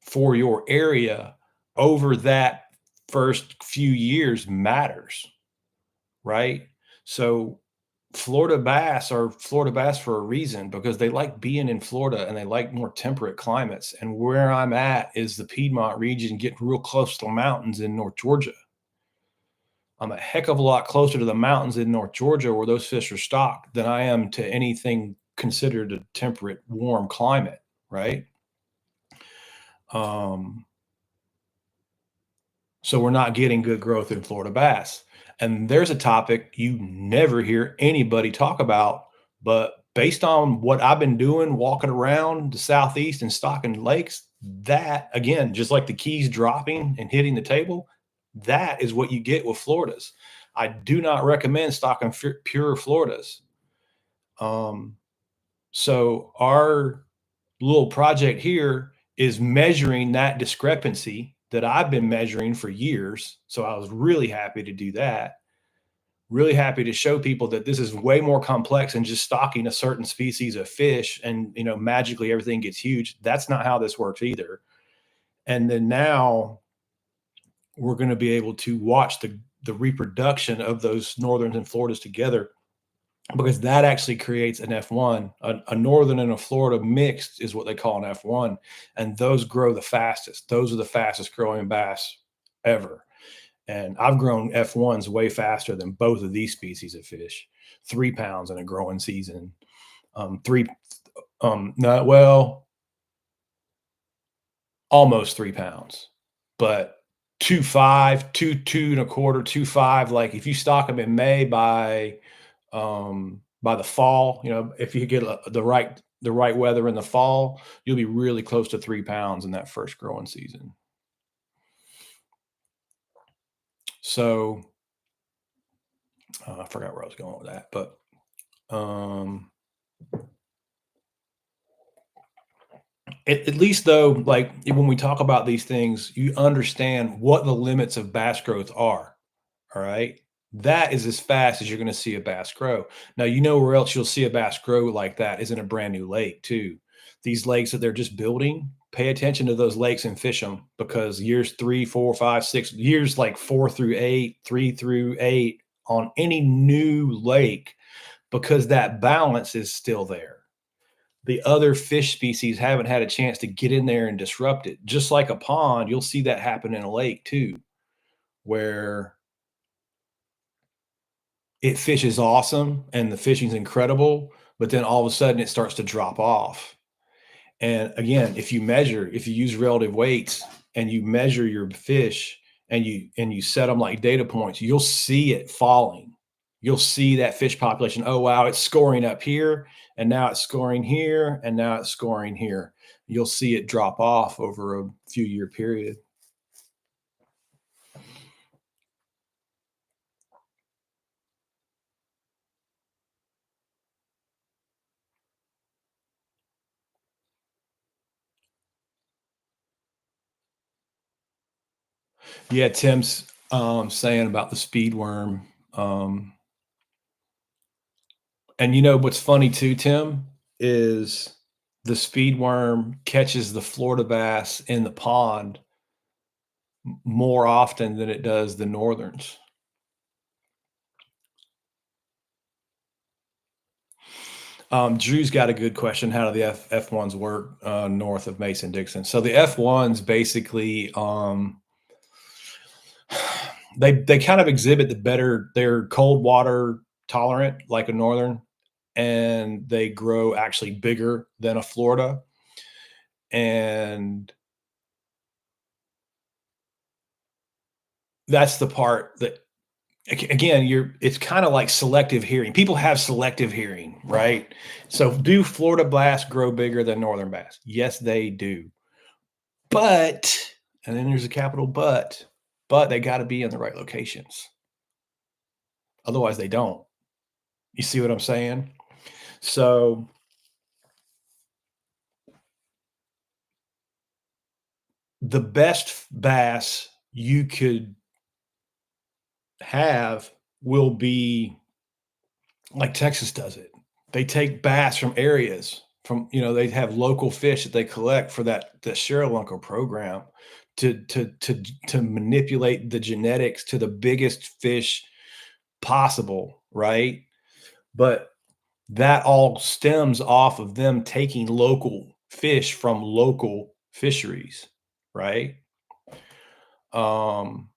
for your area over that first few years matters, right? So Florida bass are Florida bass for a reason because they like being in Florida and they like more temperate climates. And where I'm at is the Piedmont region, getting real close to the mountains in North Georgia. I'm a heck of a lot closer to the mountains in North Georgia where those fish are stocked than I am to anything considered a temperate, warm climate, right? Um, so we're not getting good growth in Florida bass. And there's a topic you never hear anybody talk about, but based on what I've been doing, walking around the Southeast and stocking lakes, that again, just like the keys dropping and hitting the table, that is what you get with Floridas. I do not recommend stocking pure Floridas. Um, so our little project here is measuring that discrepancy that I've been measuring for years. So I was really happy to do that. Really happy to show people that this is way more complex than just stocking a certain species of fish and magically everything gets huge. That's not how this works either. And then now we're going to be able to watch the reproduction of those northerns and Floridas together because that actually creates an F1. A northern and a Florida mixed is what they call an F1, and those grow the fastest. Those are the fastest growing bass ever. And I've grown F1s way faster than both of these species of fish. 3 pounds in a growing season. Three, not well, almost 3 pounds, but 2.5, two and a quarter, 2.5. Like if you stock them in May by the fall, if you get the right weather in the fall, you'll be really close to 3 pounds in that first growing season. So I forgot where I was going with that, but at least though, like when we talk about these things, you understand what the limits of bass growth are. All right. That is as fast as you're going to see a bass grow. Now, where else you'll see a bass grow like that is in a brand new lake, too. These lakes that they're just building, pay attention to those lakes and fish them because years 3, 4, 5, 6, years like 4 through 8, 3 through 8 on any new lake, because that balance is still there. The other fish species haven't had a chance to get in there and disrupt it. Just like a pond, you'll see that happen in a lake, too, where it fishes awesome and the fishing's incredible, but then all of a sudden it starts to drop off. And again, if you use relative weights and you measure your fish and you set them like data points, you'll see it falling. You'll see that fish population. Oh, wow, it's scoring up here, and now it's scoring here, and now it's scoring here. You'll see it drop off over a few year period. Yeah, Tim's saying about the speed worm. And what's funny too, Tim, is the speed worm catches the Florida bass in the pond more often than it does the northerns. Drew's got a good question. How do the F1s work north of Mason-Dixon? So the F1s basically they kind of exhibit they're cold water tolerant like a northern, and they grow actually bigger than a Florida. And that's the part that again, it's kind of like selective hearing. People have selective hearing, right? So do Florida bass grow bigger than northern bass? Yes, they do. But, and then there's a capital but they got to be in the right locations. Otherwise they don't. You see what I'm saying? So the best bass you could have will be like Texas does it. They take bass from areas from, they have local fish that they collect for the Sherrilunko program to manipulate the genetics to the biggest fish possible, right? But that all stems off of them taking local fish from local fisheries, right? Um,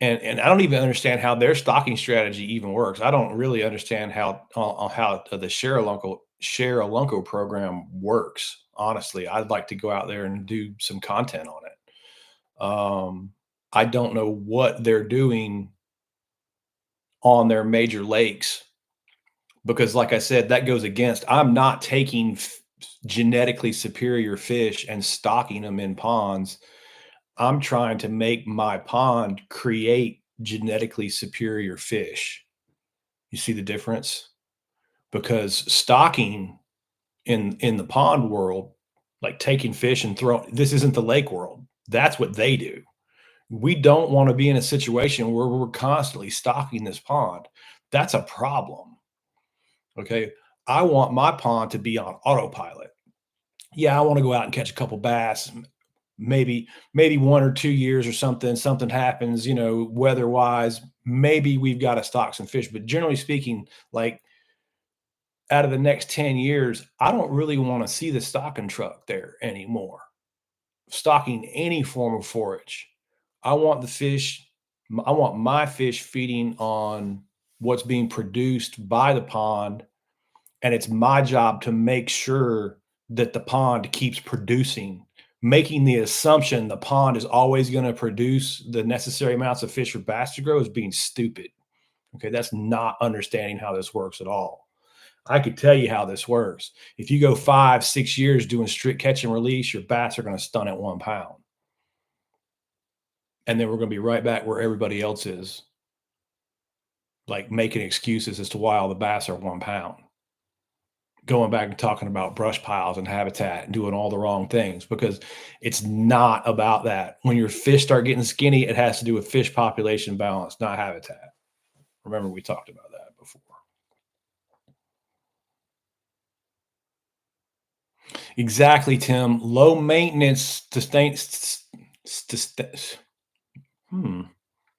and I don't even understand how their stocking strategy even works. I don't really understand how the Sherrilunko program works. Honestly, I'd like to go out there and do some content on it. I don't know what they're doing on their major lakes because, like I said, that goes against. I'm not taking genetically superior fish and stocking them in ponds. I'm trying to make my pond create genetically superior fish. You see the difference? Because stocking in the pond world, like taking fish and throwing, this isn't the lake world. That's what they do. We don't want to be in a situation where we're constantly stocking this pond. That's a problem. Okay. I want my pond to be on autopilot. Yeah, I want to go out and catch a couple bass, maybe 1 or 2 years or something happens, weather wise, maybe we've got to stock some fish. But generally speaking, like out of the next 10 years, I don't really want to see the stocking truck there anymore, stocking any form of forage. I want the fish, I want my fish feeding on what's being produced by the pond. And it's my job to make sure that the pond keeps producing. Making the assumption the pond is always going to produce the necessary amounts of fish for bass to grow is being stupid. Okay, that's not understanding how this works at all. I could tell you how this works. If you go 5, 6 years doing strict catch and release, your bass are going to stun at 1 pound. And then we're going to be right back where everybody else is, like making excuses as to why all the bass are 1 pound. Going back and talking about brush piles and habitat and doing all the wrong things because it's not about that. When your fish start getting skinny, it has to do with fish population balance, not habitat. Remember, we talked about that before. Exactly, Tim. Low maintenance hmm,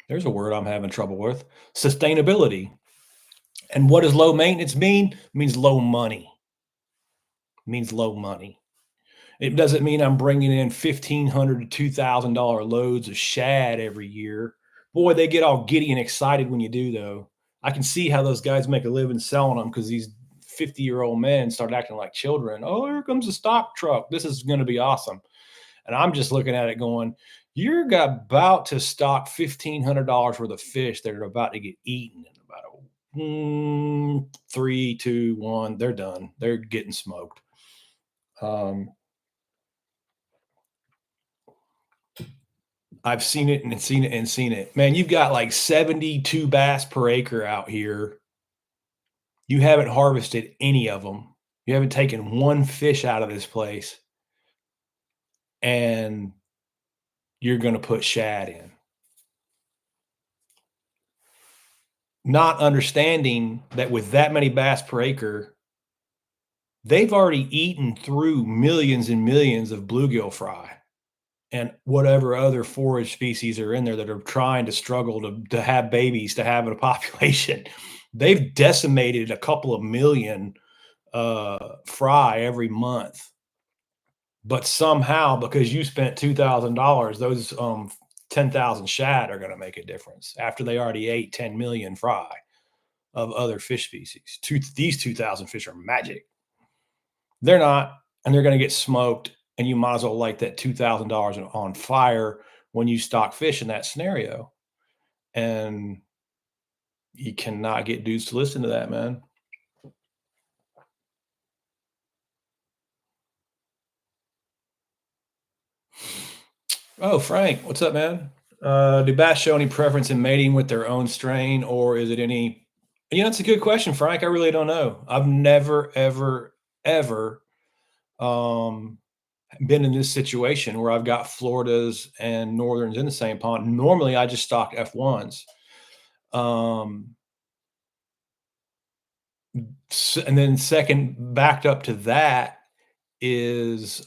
there's a word I'm having trouble with. Sustainability. And what does low maintenance mean? It means low money. It means low money. It doesn't mean I'm bringing in $1,500 to $2,000 loads of shad every year. Boy, they get all giddy and excited when you do, though. I can see how those guys make a living selling them because these 50-year-old men start acting like children. Oh, here comes a stock truck. This is going to be awesome. And I'm just looking at it going, you're about to stock $1,500 worth of fish that are about to get eaten in about 3, 2, 1. They're done. They're getting smoked. I've seen it and seen it and seen it. Man, you've got like 72 bass per acre out here. You haven't harvested any of them. You haven't taken one fish out of this place, and you're going to put shad in. Not understanding that with that many bass per acre, they've already eaten through millions and millions of bluegill fry and whatever other forage species are in there that are trying to struggle to have babies, to have a population. They've decimated a couple of million fry every month. But somehow, because you spent $2,000, those 10,000 shad are going to make a difference after they already ate 10 million fry of other fish species. These 2,000 fish are magic. They're not, and they're going to get smoked. And you might as well light that $2,000 on fire when you stock fish in that scenario. And you cannot get dudes to listen to that, man. Oh, Frank, what's up, man? Do bass show any preference in mating with their own strain, or is it any? It's a good question, Frank. I really don't know. I've never, ever, ever um, been in this situation where I've got Floridas and Northerns in the same pond. Normally, I just stock F1s. Um, and then second, backed up to that is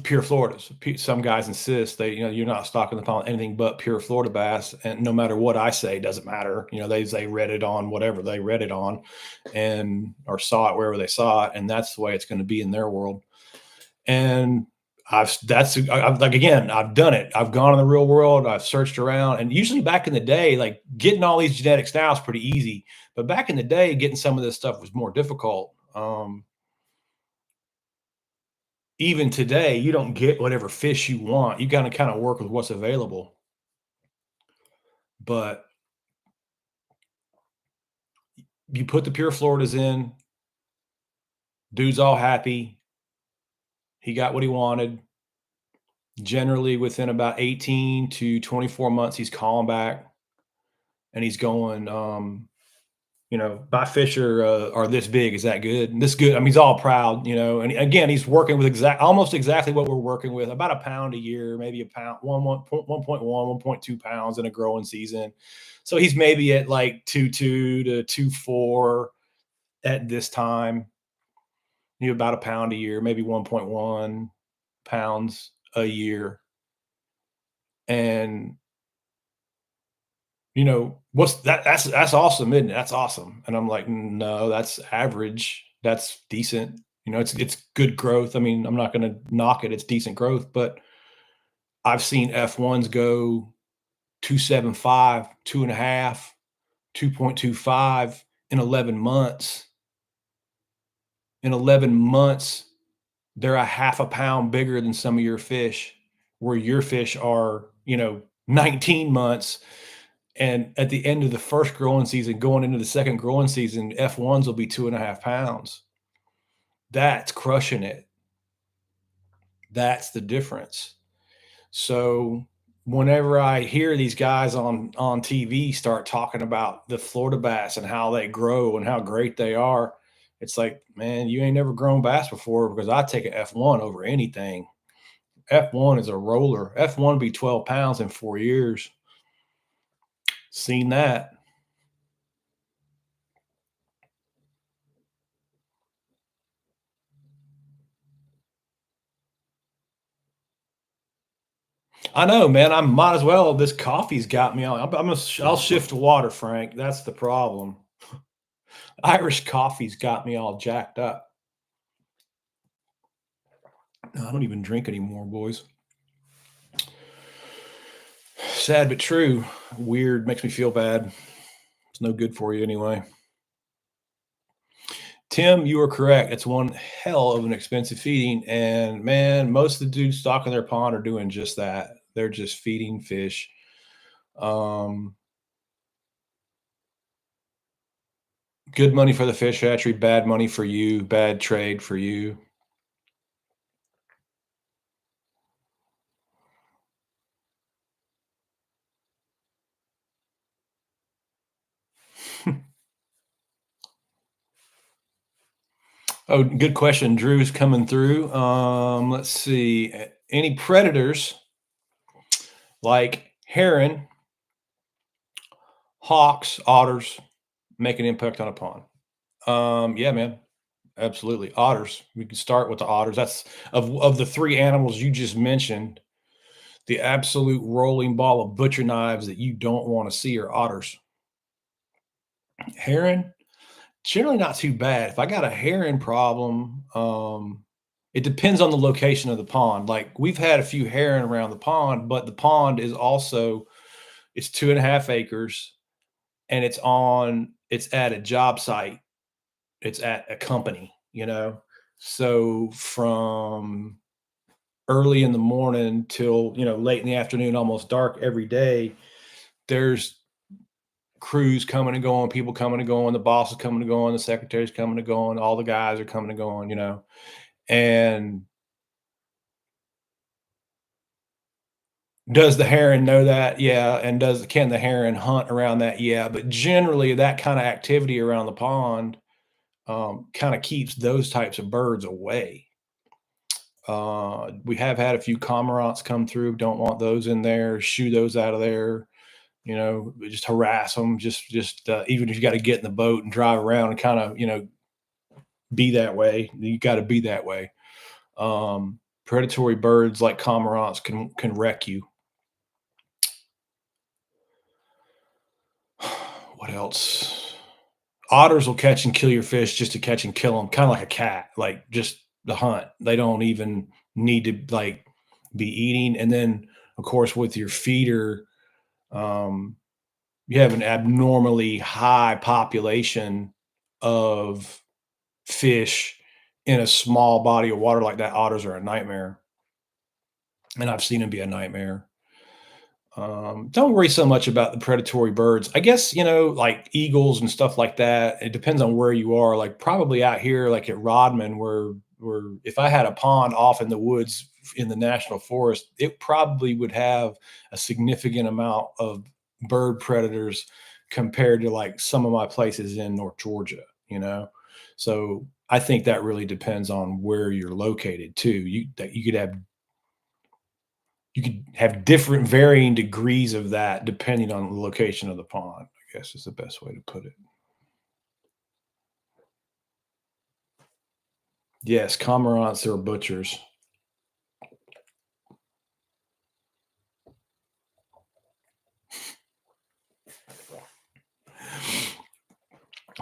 pure Floridas. Some guys insist they, you're not stocking the pond anything but pure Florida bass, and no matter what I say, it doesn't matter. They read it on whatever they read it on, and or saw it wherever they saw it, and that's the way it's going to be in their world. And I've like, again, I've done it. I've gone in the real world. I've searched around, and usually back in the day, like getting all these genetics now is pretty easy. But back in the day, getting some of this stuff was more difficult. Even today, you don't get whatever fish you want. You got to kind of work with what's available. But you put the pure Floridas in, dude's all happy. He got what he wanted. Generally, within about 18 to 24 months, he's calling back and he's going, my fish are this big. Is that good? And this good. I mean, he's all proud, and again, he's working with almost exactly what we're working with, about a pound a year, maybe a pound, 1.2 pounds in a growing season. So he's maybe at like 2.2 to 2.4 at this time, about a pound a year, maybe 1.1 pounds a year. And what's that? That's awesome, isn't it? That's awesome. And I'm like, no, that's average. That's decent. It's good growth. I mean, I'm not going to knock it. It's decent growth, but I've seen F1s go 2.75, 2.5, 2.25 in 11 months. In 11 months, they're a half a pound bigger than some of your fish, where your fish are, 19 months. And at the end of the first growing season, going into the second growing season, F1s will be 2.5 pounds. That's crushing it. That's the difference. So whenever I hear these guys on TV start talking about the Florida bass and how they grow and how great they are, it's like, man, you ain't never grown bass before, because I take an F1 over anything. F1 is a roller. F1 be 12 pounds in 4 years. Seen that. I know, man. I might as well. This coffee's got me on. I'll shift to water, Frank. That's the problem. Irish coffee's got me all jacked up. No, I don't even drink anymore, boys. Sad but true. Weird. Makes me feel bad. It's no good for you anyway. Tim, you are correct. It's one hell of an expensive feeding. And man, most of the dudes stocking their pond are doing just that. They're just feeding fish. Good money for the fish hatchery, bad money for you, bad trade for you. Oh, good question. Drew's coming through. Let's see. Any predators like heron, hawks, otters make an impact on a pond? Yeah, man. Absolutely. Otters. We can start with the otters. That's of the three animals you just mentioned, the absolute rolling ball of butcher knives that you don't want to see are otters. Heron, generally not too bad. If I got a heron problem, it depends on the location of the pond. Like, we've had a few heron around the pond, but the pond is also, it's 2.5 acres, and it's at a job site. It's at a company, So from early in the morning till, late in the afternoon, almost dark every day, there's crews coming and going, people coming and going, the boss is coming and going, the secretary's coming and going, all the guys are coming and going, And does the heron know that? Yeah. And can the heron hunt around that? Yeah. But generally, that kind of activity around the pond, kind of keeps those types of birds away. We have had a few cormorants come through. Don't want those in there. Shoo those out of there. You know, just harass them. Just even if you got to get in the boat and drive around and kind of be that way. You got to be that way. Predatory birds like cormorants can wreck you. What else? Otters will catch and kill your fish just to catch and kill them, kind of like a cat, like just the hunt. They don't even need to like be eating. And then, of course, with your feeder, um, you have an abnormally high population of fish in a small body of water like that. Otters are a nightmare, and I've seen them be a nightmare. Don't worry so much about the predatory birds. I guess, like eagles and stuff like that. It depends on where you are. Like probably out here, like at Rodman, where if I had a pond off in the woods in the national forest, it probably would have a significant amount of bird predators compared to like some of my places in North Georgia. So I think that really depends on where you're located too. You could have different varying degrees of that depending on the location of the pond, I guess is the best way to put it. Yes, cormorants are butchers.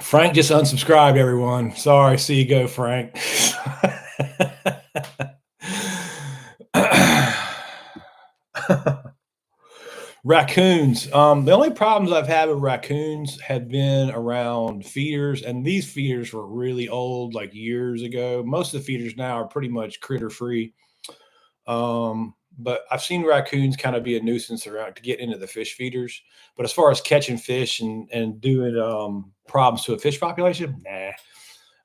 Frank just unsubscribed, everyone. Sorry, see you go, Frank. Raccoons. The only problems I've had with raccoons have been around feeders, and these feeders were really old, like years ago. Most of the feeders now are pretty much critter free. But I've seen raccoons kind of be a nuisance around to get into the fish feeders. But as far as catching fish and doing problems to a fish population,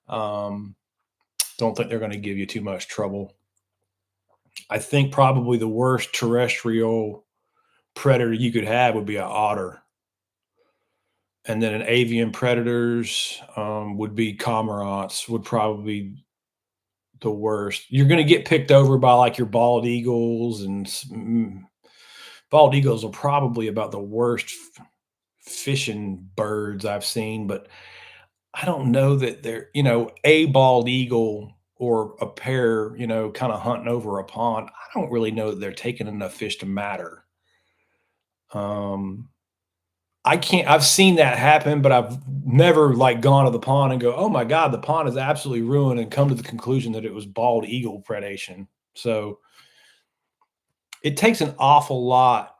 nah. Don't think they're going to give you too much trouble. I think probably the worst terrestrial predator you could have would be an otter. And then an avian predators would be cormorants, would probably be the worst. You're going to get picked over by like your bald eagles, and bald eagles are probably about the worst fishing birds I've seen. But I don't know that they're, a bald eagle or a pair, kind of hunting over a pond. I don't really know that they're taking enough fish to matter. Um, I can't. I've seen that happen, but I've never like gone to the pond and go, "Oh my god, the pond is absolutely ruined," and come to the conclusion that it was bald eagle predation. So it takes an awful lot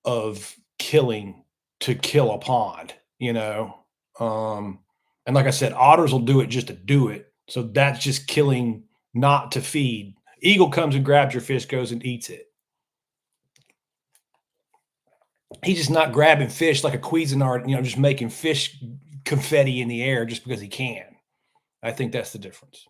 of killing to kill a pond. Um, and like I said, otters will do it just to do it. So that's just killing, not to feed. Eagle comes and grabs your fish, goes and eats it. He's just not grabbing fish like a Cuisinart, just making fish confetti in the air just because he can. I think that's the difference.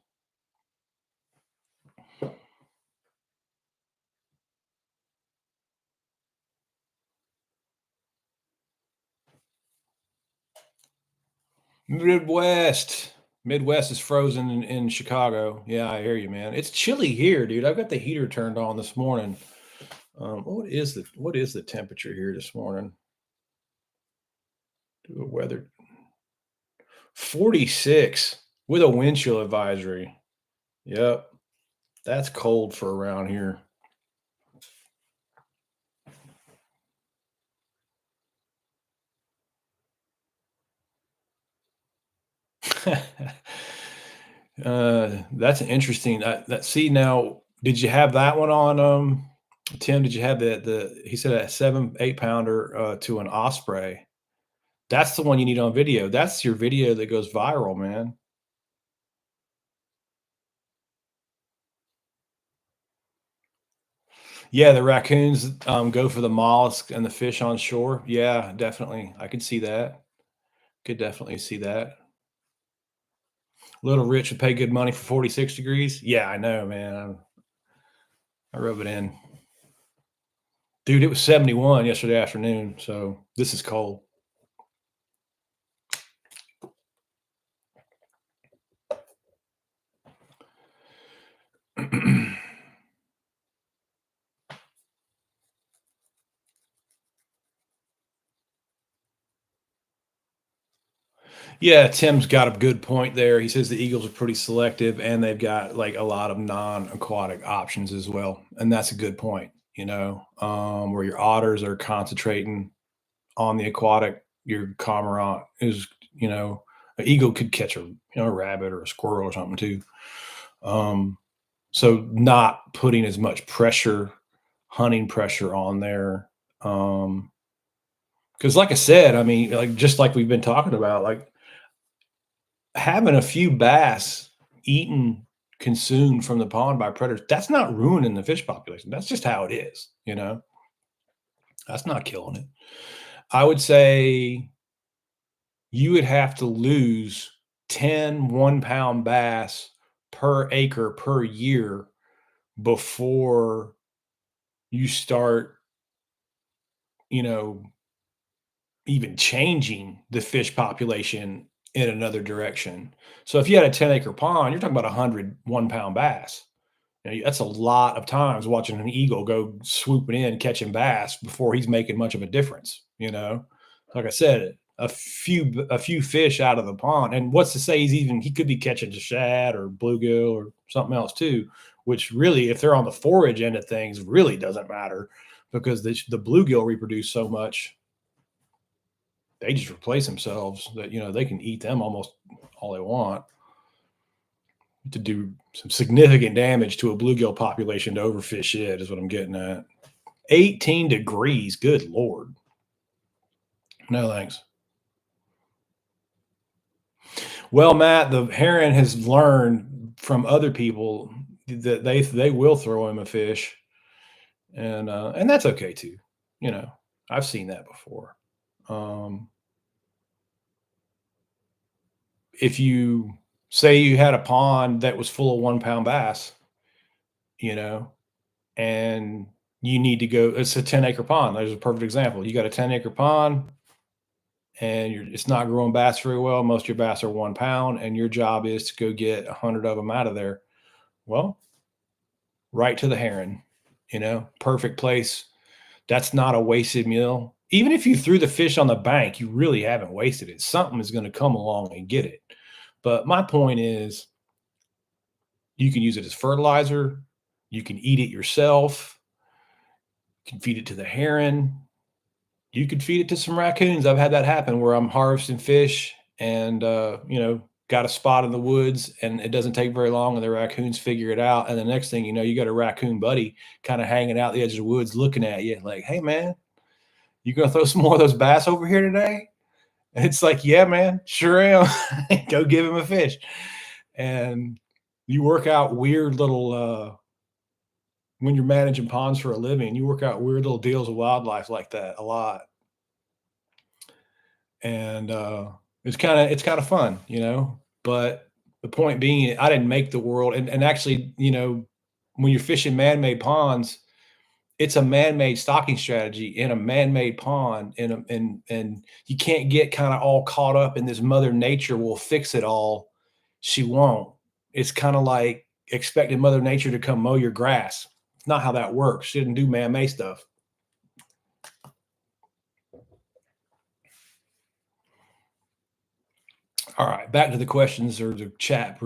Midwest. Midwest is frozen in Chicago. Yeah, I hear you, man. It's chilly here, dude. I've got the heater turned on this morning. What is the temperature here this morning? Do a weather 46 with a wind chill advisory. Yep, that's cold for around here. That's interesting. See now, did you have that one on Tim? Did you have the he said a 7-8 pounder to an osprey? That's the one you need on video. That's your video that goes viral, man. Yeah, the raccoons go for the mollusk and the fish on shore. Yeah, definitely. I could see that. Could definitely see that. Little Rich would pay good money for 46 degrees. Yeah, I know, man. I rub it in. Dude, it was 71 yesterday afternoon, so this is cold. Yeah, Tim's got a good point there. He says the Eagles are pretty selective and they've got like a lot of non-aquatic options as well. And that's a good point, where your otters are concentrating on the aquatic, your cormorant is, an eagle could catch a rabbit or a squirrel or something too. Um, so not putting as much pressure, hunting pressure on there. Because like I said, I mean, like just like we've been talking about, like having a few bass eaten, consumed from the pond by predators, that's not ruining the fish population. That's just how it is. That's not killing it. I would say you would have to lose 10 1 pound bass per acre per year before you start, you know, even changing the fish population in another direction. So if you had a 10-acre pond, you're talking about 100 1 pound bass. That's a lot of times watching an eagle go swooping in, catching bass before he's making much of a difference. Like I said, a few fish out of the pond, and what's to say he could be catching a shad or bluegill or something else too, which really, if they're on the forage end of things, really doesn't matter because the bluegill reproduce so much, they just replace themselves that they can eat them almost all they want to do some significant damage to a bluegill population to overfish it is what I'm getting at. 18 degrees, good lord. No thanks. Well, Matt, the heron has learned from other people that they will throw him a fish, and that's okay too. I've seen that before. Um, if you say you had a pond that was full of 1 pound bass, you know, and you need to go, it's a 10-acre pond. There's a perfect example. You got a 10-acre pond and it's not growing bass very well. Most of your bass are 1 pound, and your job is to go get 100 of them out of there. Well, right to the heron, perfect place. That's not a wasted meal. Even if you threw the fish on the bank, you really haven't wasted it. Something is going to come along and get it. But my point is, you can use it as fertilizer. You can eat it yourself. You can feed it to the heron. You could feed it to some raccoons. I've had that happen where I'm harvesting fish and, got a spot in the woods, and it doesn't take very long and the raccoons figure it out. And the next thing you know, you got a raccoon buddy kind of hanging out the edge of the woods looking at you like, hey, man, you going to throw some more of those bass over here today? And it's like, yeah, man, sure am. Go give him a fish. And you work out weird little, when you're managing ponds for a living, you work out weird little deals with wildlife like that a lot. And it's kind of fun. But the point being, I didn't make the world, and actually, when you're fishing man-made ponds, it's a man-made stocking strategy in a man-made pond, and you can't get kind of all caught up in this mother nature will fix it all. She won't. It's kind of like expecting mother nature to come mow your grass. It's not how that works. She didn't do man-made stuff. All right, back to the questions or the chat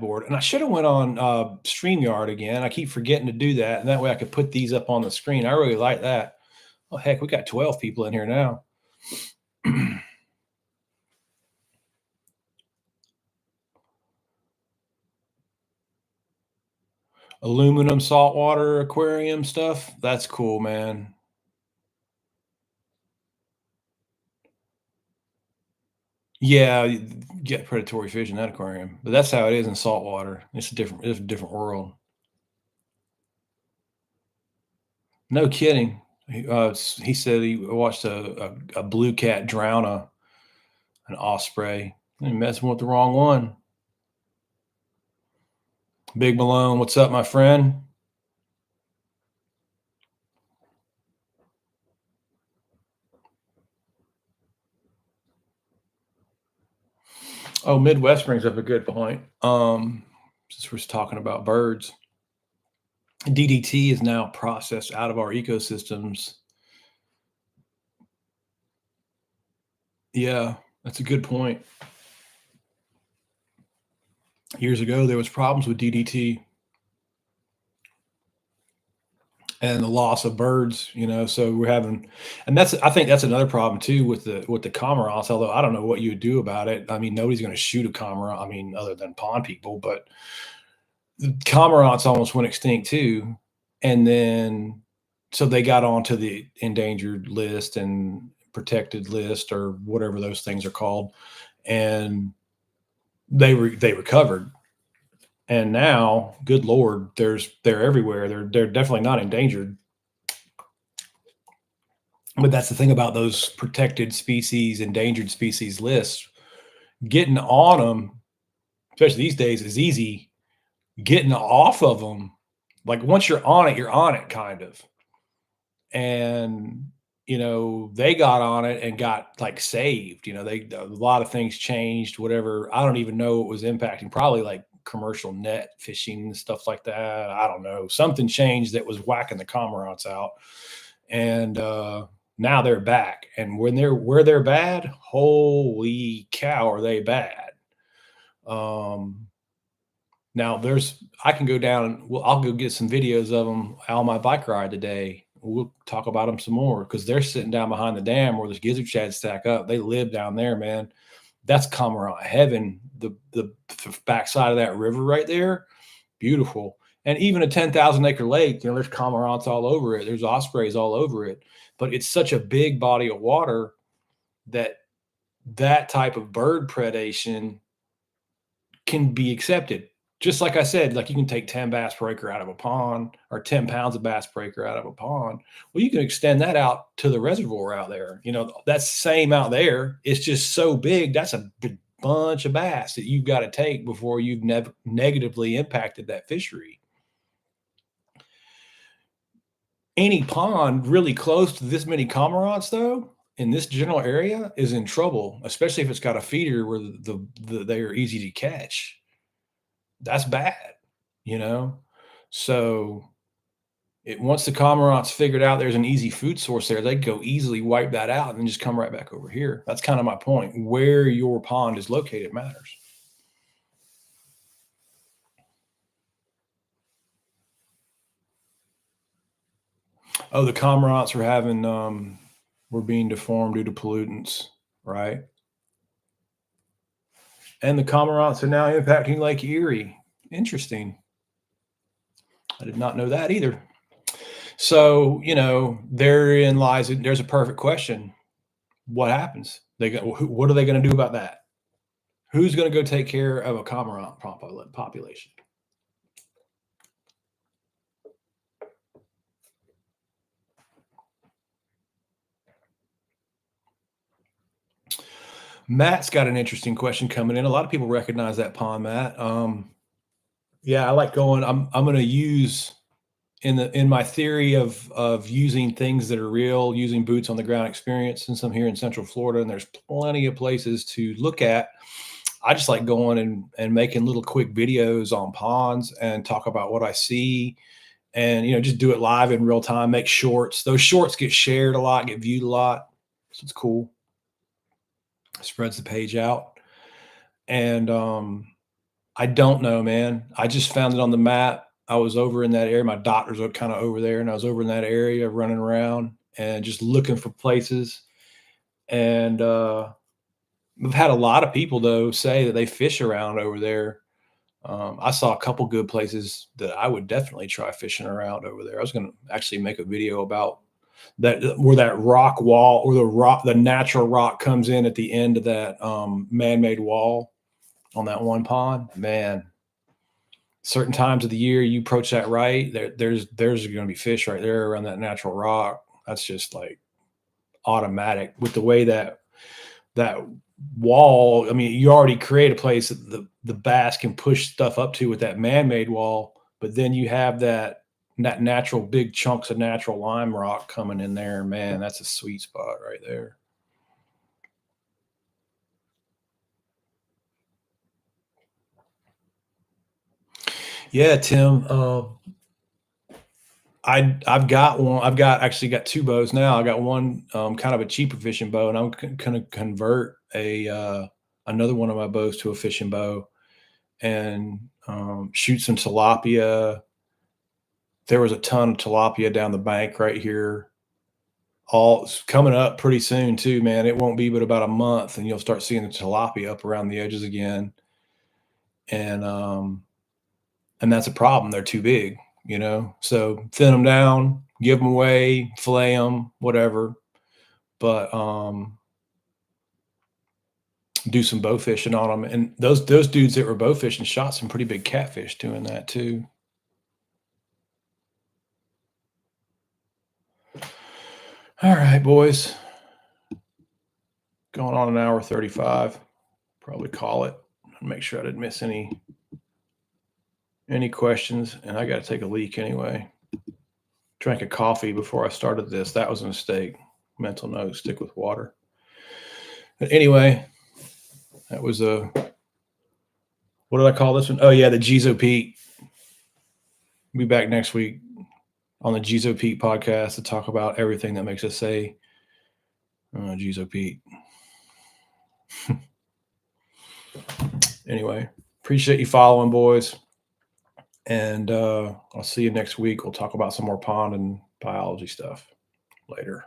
board. And I should have went on StreamYard again. I keep forgetting to do that, and that way I could put these up on the screen. I really like that. Oh heck, we got 12 people in here now. Aluminum saltwater aquarium stuff. That's cool, man. Yeah, you get predatory fish in that aquarium, but that's how it is in saltwater. It's a different world. No kidding. He said he watched a blue cat drown an osprey. He messing with the wrong one. Big Malone, what's up, my friend? Oh, Midwest brings up a good point. Since we're talking about birds, DDT is now processed out of our ecosystems. Yeah, that's a good point. Years ago, there was problems with DDT and the loss of birds, so we're having, and I think that's another problem too with the cormorants, although I don't know what you would do about it. I mean, nobody's going to shoot a cormorant, I mean, other than pond people, but the cormorants almost went extinct too. And then, so they got onto the endangered list and protected list or whatever those things are called. And they recovered. And now, good Lord, they're everywhere. They're definitely not endangered. But that's the thing about those protected species, endangered species lists. Getting on them, especially these days, is easy. Getting off of them, like once you're on it, kind of. And they got on it and got like saved. They a lot of things changed. Whatever, I don't even know what was impacting. Probably like commercial net fishing and stuff like that. I don't know. Something changed that was whacking the cormorants out, and now they're back. And when they're bad, holy cow, are they bad? Um, Now I can go down and I'll go get some videos of them on my bike ride today. We'll talk about them some more because they're sitting down behind the dam where the gizzard shad stack up. They live down there, man. That's cormorant heaven. The backside of that river right there, beautiful. And even a 10,000 acre lake, there's cormorants all over it. There's ospreys all over it. But it's such a big body of water that that type of bird predation can be accepted. Just like I said, like you can take 10 bass per acre out of a pond or 10 pounds of bass per acre out of a pond. Well, you can extend that out to the reservoir out there. That's same out there. It's just so big. That's a big bunch of bass that you've got to take before you've negatively impacted that fishery. Any pond really close to this many cormorants, though, in this general area is in trouble, especially if it's got a feeder where they are easy to catch. That's bad, you know? So once the cormorants figured out there's an easy food source there, they go easily wipe that out and just come right back over here. That's kind of my point. Where your pond is located matters. Oh, the cormorants were being deformed due to pollutants, right? And the cormorants are now impacting Lake Erie. Interesting. I did not know that either. So, there's a perfect question. What happens? What are they going to do about that? Who's going to go take care of a cormorant population? Matt's got an interesting question coming in. A lot of people recognize that pond, Matt. Yeah, I like going. I'm going to use in my theory of using things that are real, using boots on the ground experience. Since I'm here in Central Florida, and there's plenty of places to look at, I just like going and making little quick videos on ponds and talk about what I see, and just do it live in real time. Make shorts. Those shorts get shared a lot, get viewed a lot, so it's cool. Spreads the page out. And I don't know, man. I just found it on the map. I was over in that area. My doctors are kind of over there, and I was over in that area running around and just looking for places. And I've had a lot of people though say that they fish around over there. I saw a couple good places that I would definitely try fishing around over there. I was going to actually make a video about that, where that rock wall or the natural rock comes in at the end of that man-made wall on that one pond. Man, certain times of the year you approach that right, there's going to be fish right there around that natural rock. That's just like automatic with the way that wall. I mean, you already create a place that the bass can push stuff up to with that man-made wall, but then you have that natural big chunks of natural lime rock coming in there. Man, that's a sweet spot right there. Yeah, Tim. I've got one. I've got actually got two bows now. I got one kind of a cheaper fishing bow, and I'm going to convert another one of my bows to a fishing bow and shoot some tilapia. There was a ton of tilapia down the bank right here. All it's coming up pretty soon too, man. It won't be but about a month, and you'll start seeing the tilapia up around the edges again. And and that's a problem. They're too big, you know. So thin them down, give them away, fillet them, whatever. But do some bow fishing on them. And those dudes that were bow fishing shot some pretty big catfish doing that too. All right, boys. Going on an hour 35. Probably call it. Make sure I didn't miss any questions. And I got to take a leak anyway. Drank a coffee before I started this. That was a mistake. Mental note: stick with water. But anyway, that was a, what did I call this one? Oh yeah, the Jizo Pete. Be back next week on the Jizo Pete podcast to talk about everything that makes us say Jizo Pete. Anyway, appreciate you following, boys. And I'll see you next week. We'll talk about some more pond and biology stuff later.